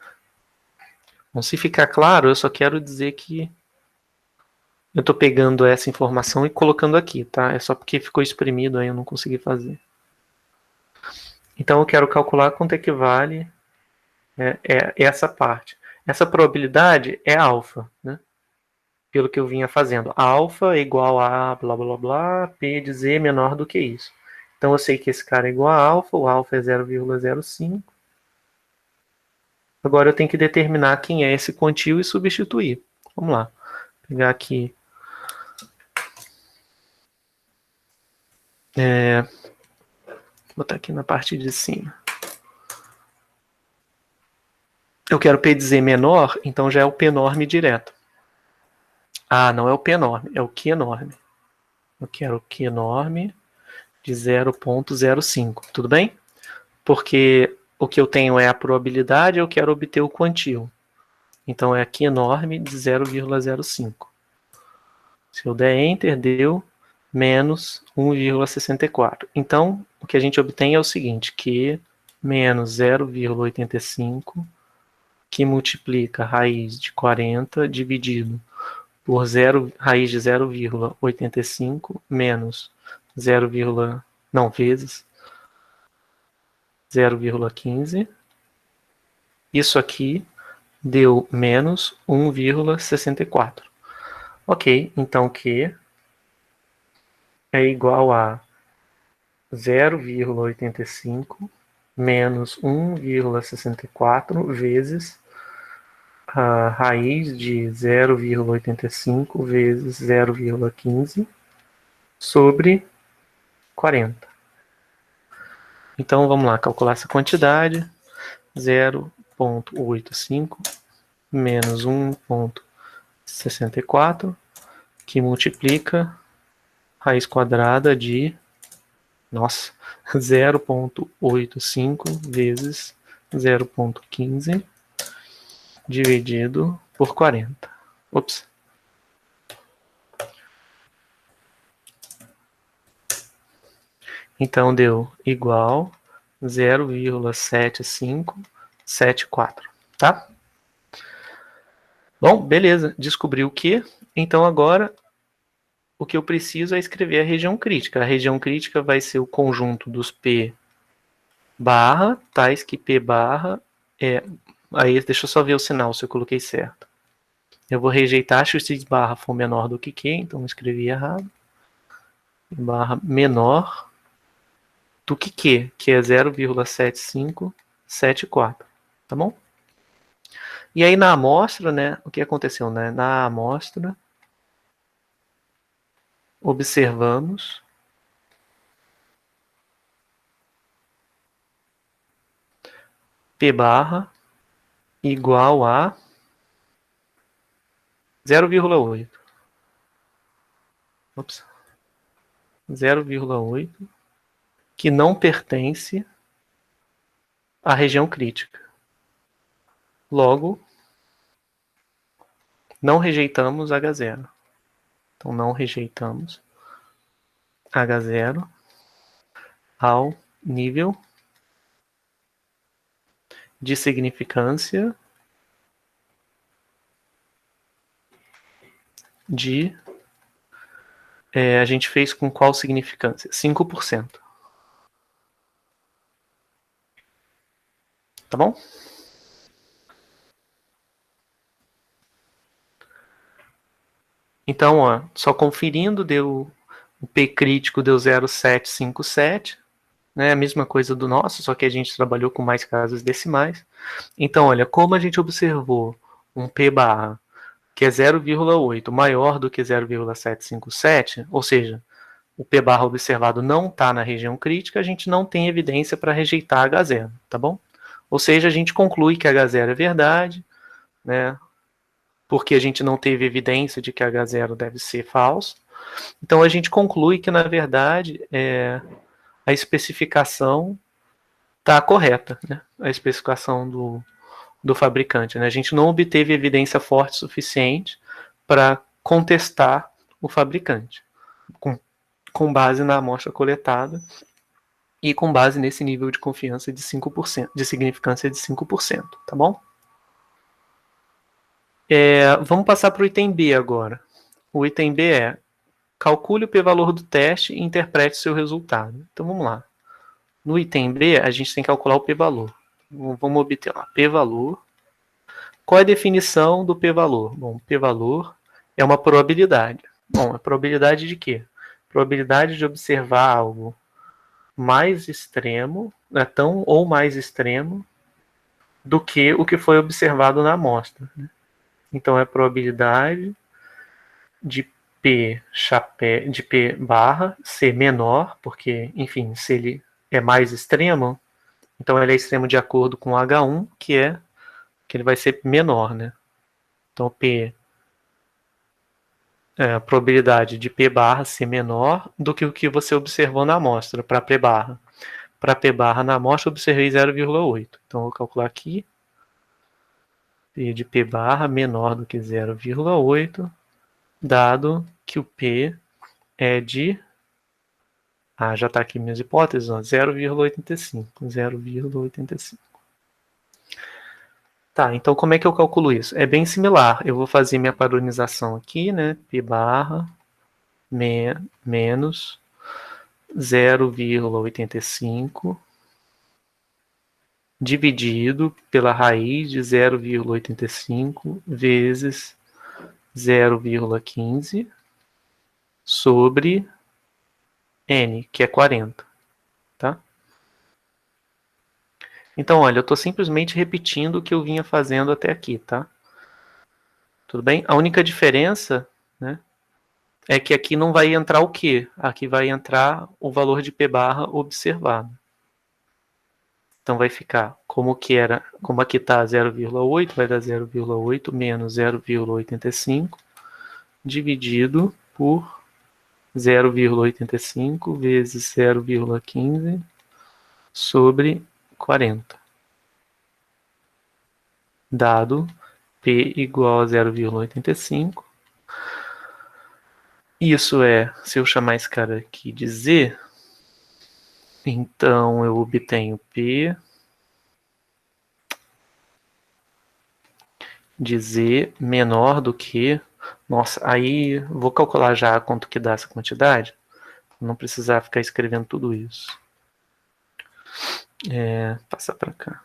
Bom, se ficar claro, eu só quero dizer que eu estou pegando essa informação e colocando aqui, tá? É só porque ficou exprimido aí, eu não consegui fazer. Então eu quero calcular quanto é que vale essa parte. Essa probabilidade é alfa, né? Pelo que eu vinha fazendo. Alfa é igual a blá blá blá, P de Z menor do que isso. Então eu sei que esse cara é igual a alfa, o alfa é 0,05. Agora eu tenho que determinar quem é esse quantio e substituir. Vamos lá. Vou pegar aqui. Vou botar aqui na parte de cima. Eu quero P de Z menor, então já é o P enorme direto. Ah, não é o P enorme, é o Q enorme. Eu quero o Q enorme de 0,05, tudo bem? Porque o que eu tenho é a probabilidade, eu quero obter o quantio. Então é Q enorme de 0,05. Se eu der Enter, deu menos 1,64. Então, o que a gente obtém é o seguinte, Q menos 0,85, que multiplica raiz de 40 dividido por raiz de 0,85 menos 0, não, vezes 0,15. Isso aqui deu menos 1,64. Ok, então Q é igual a 0,85 menos 1,64 vezes a raiz de 0,85 vezes 0,15 sobre 40. Então vamos lá, calcular essa quantidade. 0,85 menos 1,64, que multiplica raiz quadrada de, nossa, 0,85 vezes 0,15 dividido por 40. Ops. Então deu igual 0,7574, tá? Bom, beleza, descobri o que. Então agora o que eu preciso é escrever a região crítica. A região crítica vai ser o conjunto dos P barra, tais que P barra é... Aí deixa eu só ver o sinal se eu coloquei certo. Eu vou rejeitar se o X barra for menor do que Q, então eu escrevi errado. Barra menor do que Q, que é 0,7574, tá bom? E aí na amostra, né, o que aconteceu, né? Na amostra, observamos P barra igual a 0,8. Ops. 0,8, que não pertence à região crítica. Logo, não rejeitamos H0. Então, não rejeitamos H0 ao nível de significância de a gente fez com qual significância? 5%. Tá bom? Então, ó, só conferindo, o P crítico deu 0,757, né? A mesma coisa do nosso, só que a gente trabalhou com mais casas decimais. Então, olha, como a gente observou um P barra que é 0,8 maior do que 0,757, ou seja, o P barra observado não está na região crítica, a gente não tem evidência para rejeitar H0, tá bom? Ou seja, a gente conclui que H0 é verdade, né? Porque a gente não teve evidência de que H0 deve ser falso. Então a gente conclui que, na verdade, a especificação está correta, né? A especificação do fabricante, né? A gente não obteve evidência forte suficiente para contestar o fabricante, com base na amostra coletada e com base nesse nível de confiança de 5%, de significância de 5%, tá bom? Vamos passar para o item B agora. O item B é: calcule o p-valor do teste e interprete seu resultado. Então vamos lá. No item B, a gente tem que calcular o p-valor. Vamos obter lá, p-valor. Qual é a definição do p-valor? Bom, p-valor é uma probabilidade. Bom, a probabilidade de quê? Probabilidade de observar algo mais extremo, tão ou mais extremo, do que o que foi observado na amostra. Então, é a probabilidade de P barra ser menor, porque, enfim, se ele é mais extremo, então ele é extremo de acordo com H1, que ele vai ser menor, né? Então, P a probabilidade de P barra ser menor do que o que você observou na amostra, para P barra. Para P barra na amostra, eu observei 0,8. Então, eu vou calcular aqui. P de P barra menor do que 0,8, dado que o P é de... já está aqui minhas hipóteses, 0,85. 0,85. Tá, então como é que eu calculo isso? É bem similar. Eu vou fazer minha padronização aqui, né? P barra menos 0,85 dividido pela raiz de 0,85 vezes 0,15 sobre N, que é 40. Tá? Então, olha, eu estou simplesmente repetindo o que eu vinha fazendo até aqui, tá? Tudo bem? A única diferença, né, é que aqui não vai entrar o quê? Aqui vai entrar o valor de P barra observado. Então vai ficar como aqui está 0,8, vai dar 0,8 menos 0,85 dividido por 0,85 vezes 0,15 sobre 40. Dado P igual a 0,85. Isso se eu chamar esse cara aqui de Z, então eu obtenho P de Z menor do que... Nossa, aí vou calcular já quanto que dá essa quantidade. Não precisar ficar escrevendo tudo isso. Passar para cá.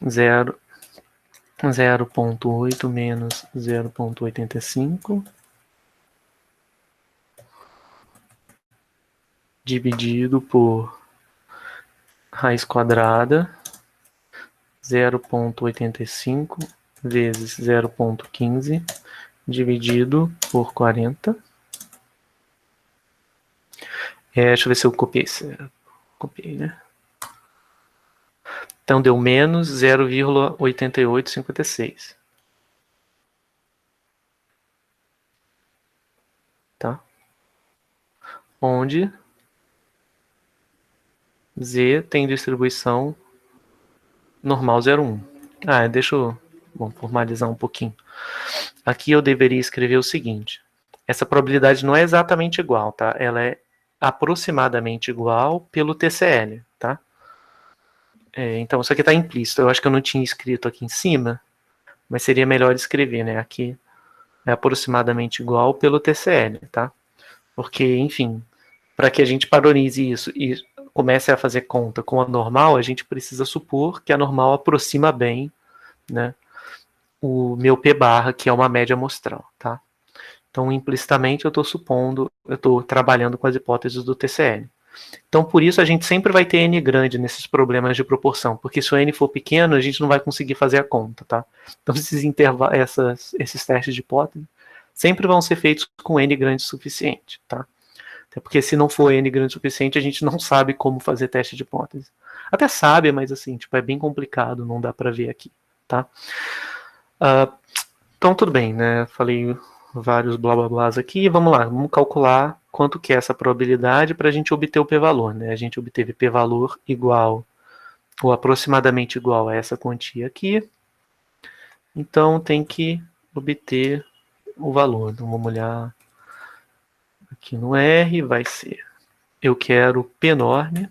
0,8 menos 0,85 dividido por raiz quadrada 0,85 vezes 0,15 dividido por 40. Deixa eu ver se eu copiei. Copiei, né? Então deu menos 0,8856. Tá? Onde Z tem distribuição normal 0,1. Deixa eu formalizar um pouquinho. Aqui eu deveria escrever o seguinte. Essa probabilidade não é exatamente igual, tá? Ela é aproximadamente igual pelo TCL, tá? Então isso aqui está implícito. Eu acho que eu não tinha escrito aqui em cima, mas seria melhor escrever, né? Aqui é aproximadamente igual pelo TCL, tá? Porque, enfim, para que a gente padronize isso e comece a fazer conta com a normal, a gente precisa supor que a normal aproxima bem, né, o meu P barra, que é uma média amostral, tá? Então, implicitamente, eu estou trabalhando com as hipóteses do TCL. Então, por isso, a gente sempre vai ter N grande nesses problemas de proporção, porque se o N for pequeno, a gente não vai conseguir fazer a conta, tá? Então, esses testes de hipótese sempre vão ser feitos com N grande o suficiente, tá? Até porque se não for N grande o suficiente, a gente não sabe como fazer teste de hipótese. Até sabe, mas assim, tipo, é bem complicado, não dá para ver aqui, tá? Então, tudo bem, né? Falei vários blá blá blás aqui. Vamos lá, vamos calcular quanto que é essa probabilidade para a gente obter o p-valor, né? A gente obteve p-valor igual, ou aproximadamente igual a essa quantia aqui. Então, tem que obter o valor. Então, vamos olhar aqui no R, vai ser, eu quero P norme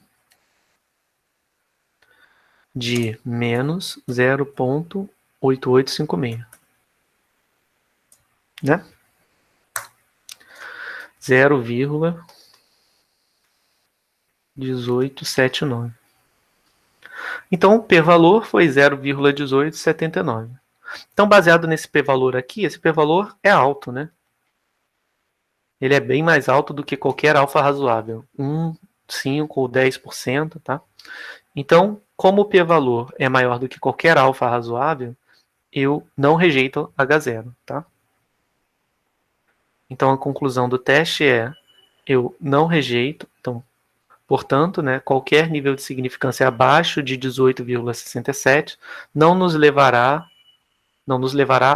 de menos 0,8856, né? 0,1879. Então, o p-valor foi 0,1879. Então, baseado nesse p-valor aqui, esse p-valor é alto, né? Ele é bem mais alto do que qualquer alfa razoável. 1, 5 ou 10%, tá? Então, como o p-valor é maior do que qualquer alfa razoável, eu não rejeito H0, tá? Então, a conclusão do teste é, eu não rejeito, então, portanto, né, qualquer nível de significância abaixo de 18,67 não nos levará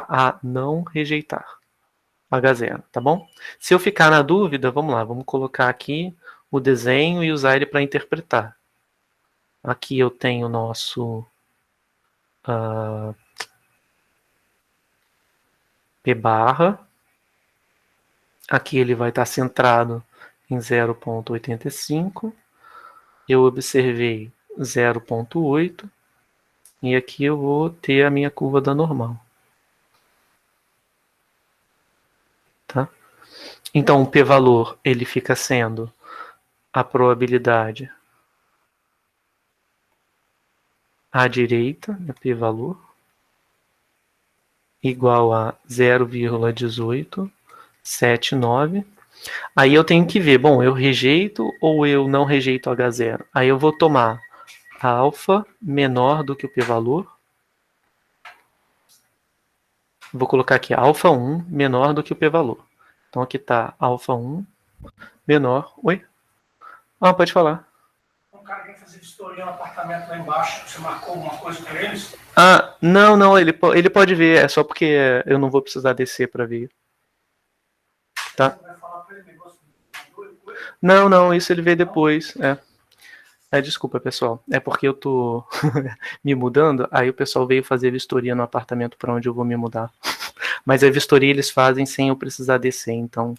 a não rejeitar H0, tá bom? Se eu ficar na dúvida, vamos lá, vamos colocar aqui o desenho e usar ele para interpretar. Aqui eu tenho o nosso P barra. Aqui ele vai estar centrado em 0,85. Eu observei 0,8. E aqui eu vou ter a minha curva da normal. Tá? Então, o p-valor ele fica sendo a probabilidade à direita, do p-valor, igual a 0,1879. Aí eu tenho que ver, bom, eu rejeito ou eu não rejeito H0? Aí eu vou tomar alfa menor do que o p-valor. Vou colocar aqui alfa 1 menor do que o p-valor. Então aqui está alfa 1 menor. Oi? Ah, pode falar. Um cara que fazer vistoria no apartamento lá embaixo, você marcou alguma coisa com eles? Ah, não, ele pode ver, é só porque eu não vou precisar descer para ver. Tá? Você vai falar pra ele negócio de coisa? Não, isso ele vê depois. Desculpa, pessoal. É porque eu tô me mudando, aí o pessoal veio fazer vistoria no apartamento para onde eu vou me mudar. Mas a vistoria eles fazem sem eu precisar descer, então,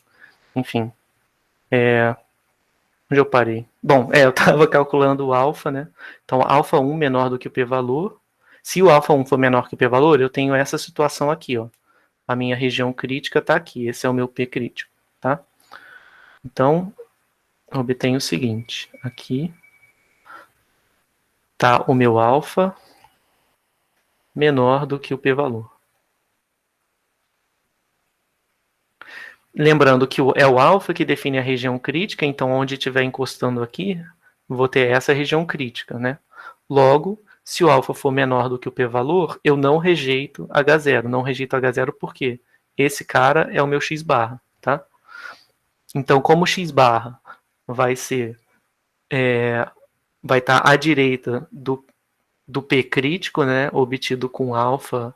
enfim. Onde eu parei? Bom, eu estava calculando o alfa, né? Então, alfa 1 menor do que o p-valor. Se o alfa 1 for menor que o p-valor, eu tenho essa situação aqui, ó. A minha região crítica está aqui. Esse é o meu P crítico, tá? Então, eu obtenho o seguinte. Aqui está o meu alfa menor do que o p-valor. Lembrando que é o alfa que define a região crítica, então onde estiver encostando aqui, vou ter essa região crítica, né? Logo, se o alfa for menor do que o p-valor, eu não rejeito H0. Não rejeito H0 porque esse cara é o meu x barra, tá? Então, como x barra vai ser vai estar à direita do P crítico, né, obtido com alfa,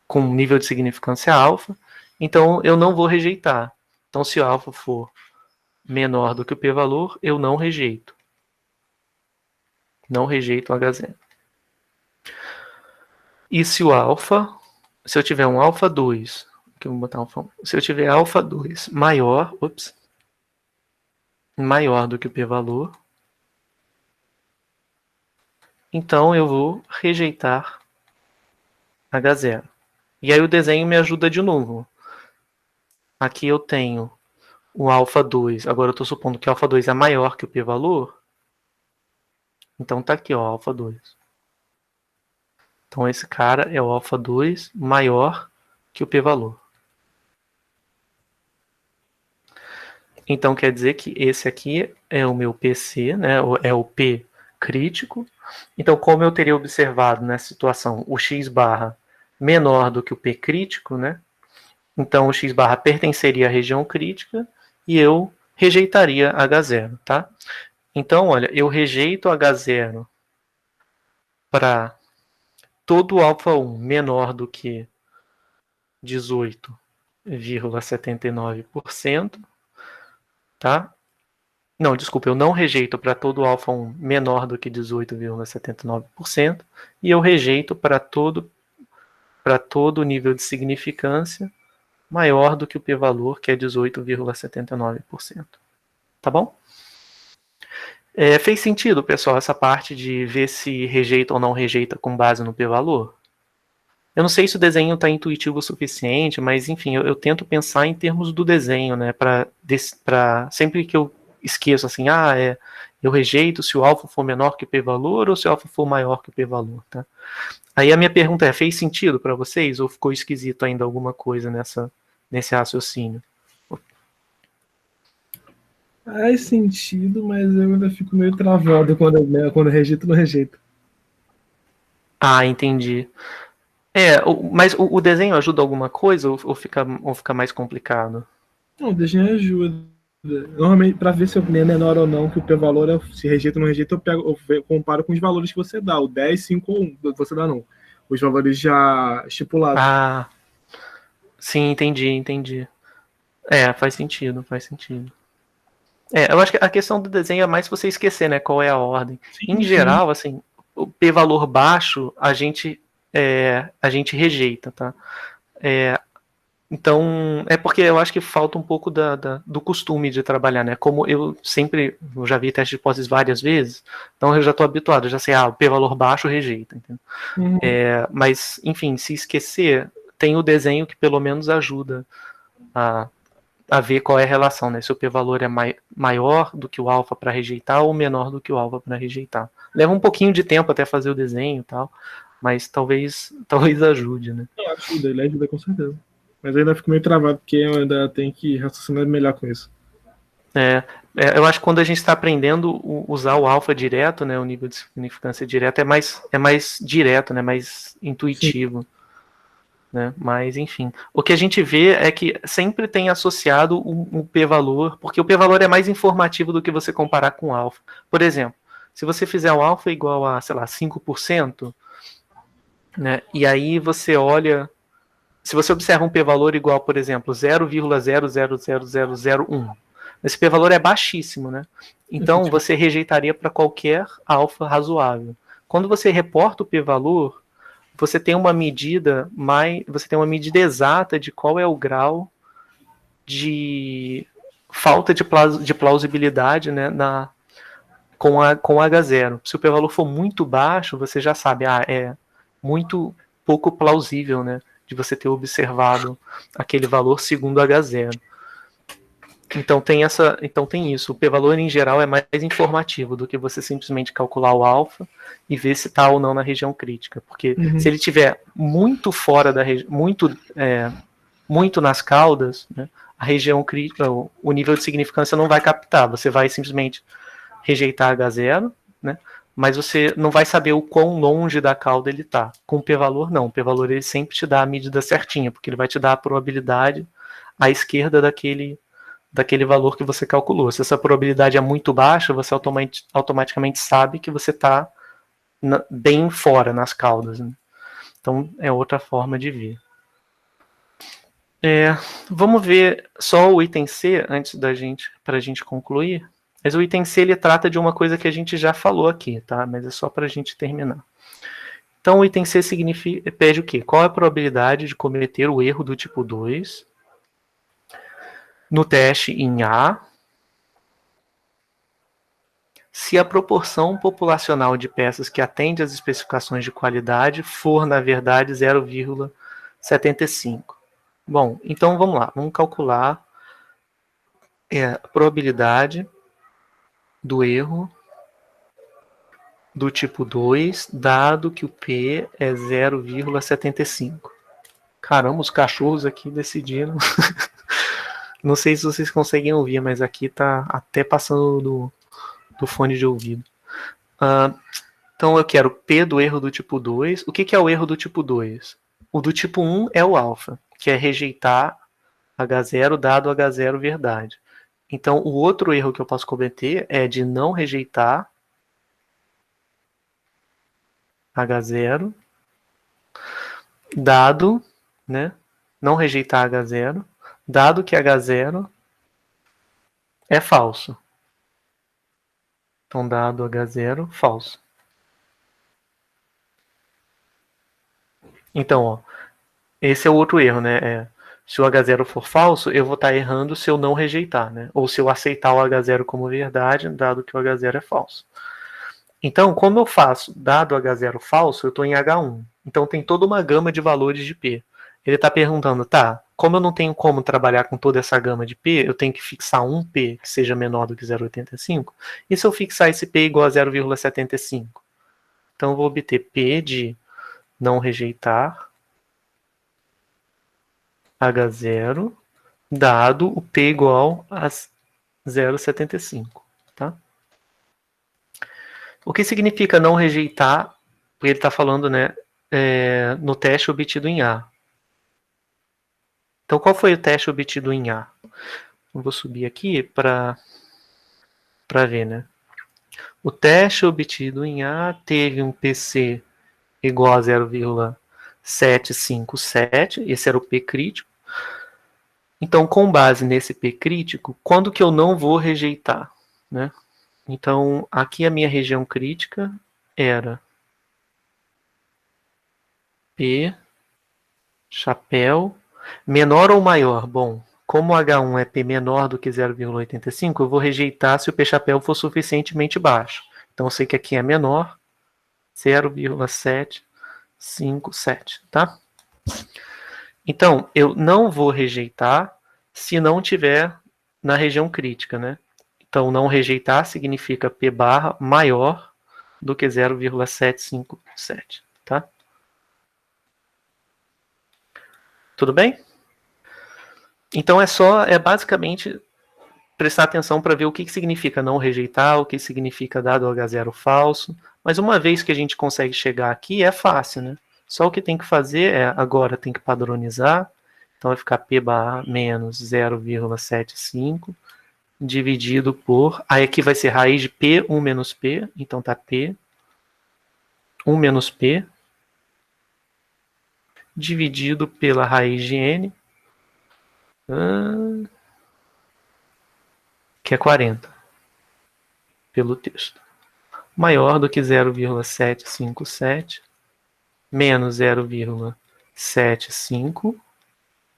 com nível de significância alfa, então eu não vou rejeitar. Então, se o alfa for menor do que o p-valor, eu não rejeito. Não rejeito o H0. E se o alfa, se eu tiver um alfa 2, que eu vou botar se eu tiver alfa 2 maior do que o p-valor, então eu vou rejeitar H0. E aí o desenho me ajuda de novo. Aqui eu tenho o alfa 2. Agora eu estou supondo que o alfa 2 é maior que o p-valor. Então tá aqui, ó, alfa 2. Então esse cara é o alfa 2 maior que o p-valor. Então quer dizer que esse aqui é o meu PC, né? É o P crítico. Então, como eu teria observado nessa situação o x barra menor do que o P crítico, né? Então o x barra pertenceria à região crítica e eu rejeitaria H0, tá? Então, olha, eu rejeito H0 para todo alfa 1 menor do que 18,79%, tá? Não, desculpa, eu não rejeito para todo alfa 1 menor do que 18,79% e eu rejeito para todo nível de significância maior do que o p-valor, que é 18,79%. Tá bom? Fez sentido, pessoal, essa parte de ver se rejeita ou não rejeita com base no p-valor? Eu não sei se o desenho está intuitivo o suficiente, mas enfim, eu tento pensar em termos do desenho, né? Para sempre que eu esqueço assim, eu rejeito se o alfa for menor que o p-valor ou se o alfa for maior que o p-valor, tá? Aí a minha pergunta é, fez sentido para vocês ou ficou esquisito ainda alguma coisa nesse raciocínio? Faz sentido, mas eu ainda fico meio travado quando eu rejeito ou não rejeito. Ah, entendi. Mas o desenho ajuda alguma coisa ou fica mais complicado? Não, o desenho ajuda. Normalmente, para ver se é menor ou não que o p-valor, se rejeita ou não rejeita, eu comparo com os valores que você dá. O 10, 5 ou 1. Você dá não. Os valores já estipulados. Ah, sim, entendi. Faz sentido. Eu acho que a questão do desenho é mais você esquecer, né, qual é a ordem. Em geral, assim, o p-valor baixo a gente rejeita, tá? Então, é porque eu acho que falta um pouco do costume de trabalhar, né? Como eu já vi teste de hipóteses várias vezes, então eu já estou habituado, eu já sei, o p-valor baixo rejeita, entendeu? Uhum. Mas, enfim, se esquecer, tem o desenho que pelo menos ajuda a ver qual é a relação, né? Se o p-valor é maior do que o alfa para rejeitar ou menor do que o alfa para rejeitar. Leva um pouquinho de tempo até fazer o desenho e tal, mas talvez ajude, né? Não, ele ajuda com certeza. Mas eu ainda fico meio travado, porque eu ainda tenho que raciocinar melhor com isso. Eu acho que quando a gente está aprendendo usar o alfa direto, né, o nível de significância direto, é mais direto, né, mais intuitivo. Né? Mas, enfim. O que a gente vê é que sempre tem associado um p-valor, porque o p-valor é mais informativo do que você comparar com o alfa. Por exemplo, se você fizer o alfa igual a, sei lá, 5%, né, e aí você olha. Se você observa um p-valor igual, por exemplo, 0,000001, esse p-valor é baixíssimo, né? Então você rejeitaria para qualquer alfa razoável. Quando você reporta o p-valor, você tem uma medida exata de qual é o grau de falta de plausibilidade, né, com H0. Se o p-valor for muito baixo, você já sabe, é muito pouco plausível, né, de você ter observado aquele valor segundo H0. Então tem isso. O p-valor em geral é mais informativo do que você simplesmente calcular o alfa e ver se está ou não na região crítica, porque se ele estiver muito fora da região, muito nas caudas, né, a região crítica, o nível de significância não vai captar. Você vai simplesmente rejeitar H0, né? Mas você não vai saber o quão longe da cauda ele está. Com o p-valor, não. O p-valor ele sempre te dá a medida certinha, porque ele vai te dar a probabilidade à esquerda daquele valor que você calculou. Se essa probabilidade é muito baixa, você automaticamente sabe que você está bem fora nas caudas. Né? Então, é outra forma de ver. Vamos ver só o item C antes para a gente concluir. Mas o item C ele trata de uma coisa que a gente já falou aqui, tá? Mas é só para a gente terminar. Então, o item C pede o quê? Qual é a probabilidade de cometer o erro do tipo 2 no teste em A se a proporção populacional de peças que atende às especificações de qualidade for, na verdade, 0,0001. 75. Bom, então vamos lá. Vamos calcular a probabilidade do erro do tipo 2, dado que o P é 0,75. Caramba, os cachorros aqui decidiram. Não sei se vocês conseguem ouvir, mas aqui tá até passando do fone de ouvido. Então eu quero P do erro do tipo 2. O que é o erro do tipo 2? O do tipo 1 é o alfa, que é rejeitar H0 dado H0 verdade. Então o outro erro que eu posso cometer é de não rejeitar H0 dado, né? Não rejeitar H0, dado que H0 é falso. Então, dado H0, falso. Então, ó, esse é o outro erro, né? Se o H0 for falso, eu vou estar errando se eu não rejeitar, né? Ou se eu aceitar o H0 como verdade, dado que o H0 é falso. Então, como eu faço dado H0 falso, eu estou em H1. Então, tem toda uma gama de valores de P. Ele está perguntando, tá, como eu não tenho como trabalhar com toda essa gama de P, eu tenho que fixar um P que seja menor do que 0,85. E se eu fixar esse P igual a 0,75? Então, eu vou obter P de não rejeitar H0, dado o P igual a 0,75. Tá? O que significa não rejeitar? Porque ele está falando, né, no teste obtido em A. Então, qual foi o teste obtido em A? Eu vou subir aqui para ver, né? O teste obtido em A teve um PC igual a 0,757, esse era o P crítico. Então, com base nesse P crítico, quando que eu não vou rejeitar, né? Então, aqui a minha região crítica era P, chapéu, menor ou maior? Bom, como H1 é P menor do que 0,85, eu vou rejeitar se o P chapéu for suficientemente baixo. Então, eu sei que aqui é menor, 0,757, tá? Então, eu não vou rejeitar se não tiver na região crítica, né? Então, não rejeitar significa P barra maior do que 0,757, tá? Tudo bem? Então, é basicamente prestar atenção para ver o que significa não rejeitar, o que significa dado H0 falso. Mas uma vez que a gente consegue chegar aqui, é fácil, né? Só o que tem que fazer agora tem que padronizar. Então, vai ficar P barra menos 0,75 dividido por... Aí aqui vai ser raiz de P, 1 menos P. Então, tá P, 1 menos P, dividido pela raiz de N, que é 40, pelo texto. Maior do que 0,757 menos 0,75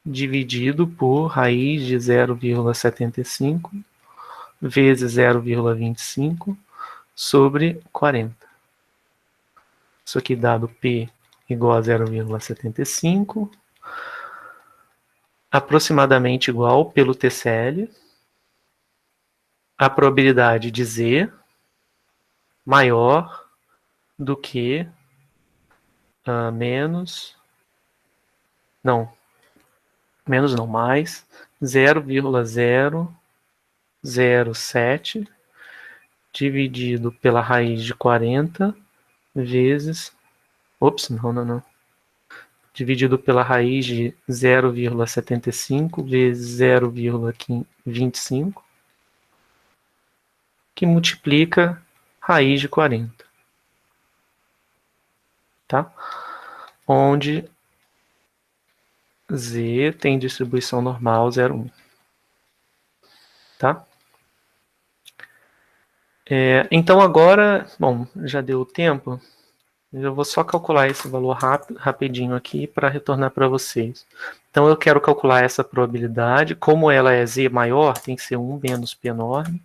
dividido por raiz de 0,75 vezes 0,25 sobre 40. Isso aqui dado P igual a 0,75, aproximadamente igual pelo TCL, a probabilidade de Z maior do que mais 0,007 dividido pela raiz de 40 vezes... não. Dividido pela raiz de 0,75 vezes 0,25, que multiplica raiz de 40. Tá? Onde Z tem distribuição normal 0,1. Tá? Então agora, bom, já deu o tempo, eu vou só calcular esse valor rapidinho aqui para retornar para vocês. Então eu quero calcular essa probabilidade, como ela é Z maior, tem que ser 1 menos P enorme.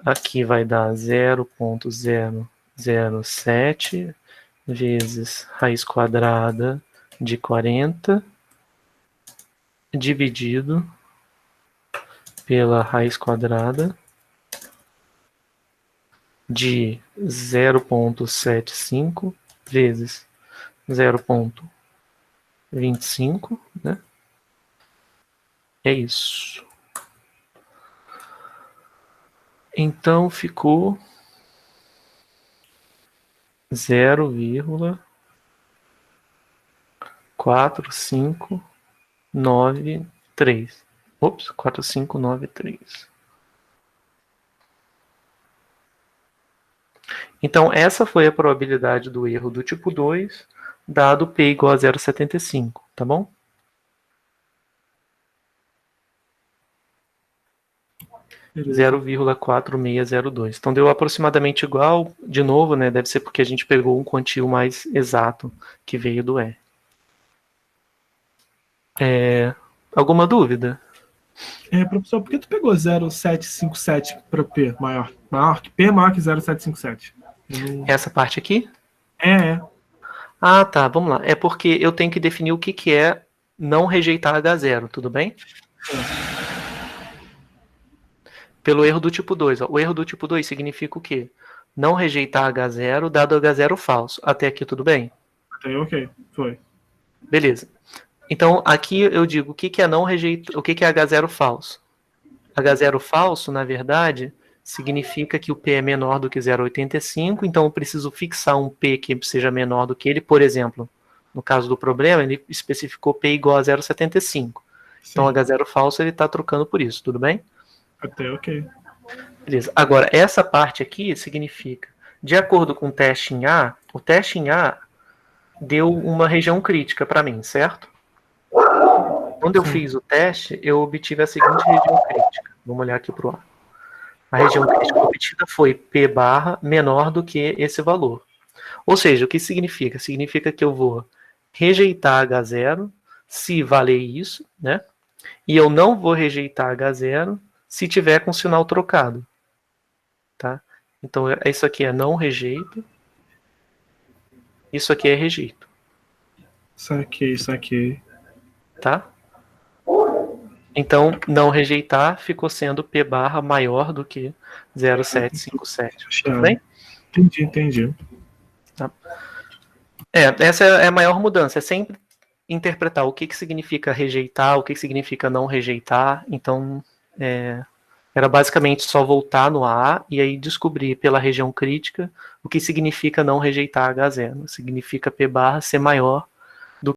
Aqui vai dar 0,007 vezes raiz quadrada de 40 dividido pela raiz quadrada de 0,75 vezes 0,25, né? É isso. Então ficou 0,4593. Ops, 4593. Então, essa foi a probabilidade do erro do tipo 2, dado P igual a 0,75, tá bom? Beleza. 0,4602. Então, deu aproximadamente igual, de novo, né? Deve ser porque a gente pegou um quantio mais exato que veio do E. Alguma dúvida? Professor, por que tu pegou 0,757 para P maior? P maior que 0,757? Essa parte aqui? É. Ah, tá, vamos lá. É porque eu tenho que definir o que é não rejeitar H0, tudo bem? Pelo erro do tipo 2. Ó. O erro do tipo 2 significa o quê? Não rejeitar H0 dado H0 falso. Até aqui tudo bem? Até aí, ok. Foi. Beleza. Então, aqui eu digo o que é não rejeitar, o que é H0 falso. H0 falso, na verdade, significa que o P é menor do que 0,85, então eu preciso fixar um P que seja menor do que ele. Por exemplo, no caso do problema, ele especificou P igual a 0,75. Então, H0 falso, ele está trocando por isso, tudo bem? Até ok. Beleza. Agora, essa parte aqui significa, de acordo com o teste em A, o teste em A deu uma região crítica para mim, certo? Quando eu fiz o teste, eu obtive a seguinte região crítica. Vamos olhar aqui para o A. A região crítica obtida foi P barra menor do que esse valor. Ou seja, o que significa? Significa que eu vou rejeitar H0 se valer isso, né? E eu não vou rejeitar H0 se tiver com sinal trocado. Tá? Então, isso aqui é não rejeito. Isso aqui é rejeito. Saquei. Tá? Então, não rejeitar ficou sendo P barra maior do que 0,757. Tudo bem? Entendi. Tá? Essa é a maior mudança. É sempre interpretar o que significa rejeitar, o que significa não rejeitar. Então, era basicamente só voltar no A e aí descobrir pela região crítica o que significa não rejeitar H0. Significa P barra ser maior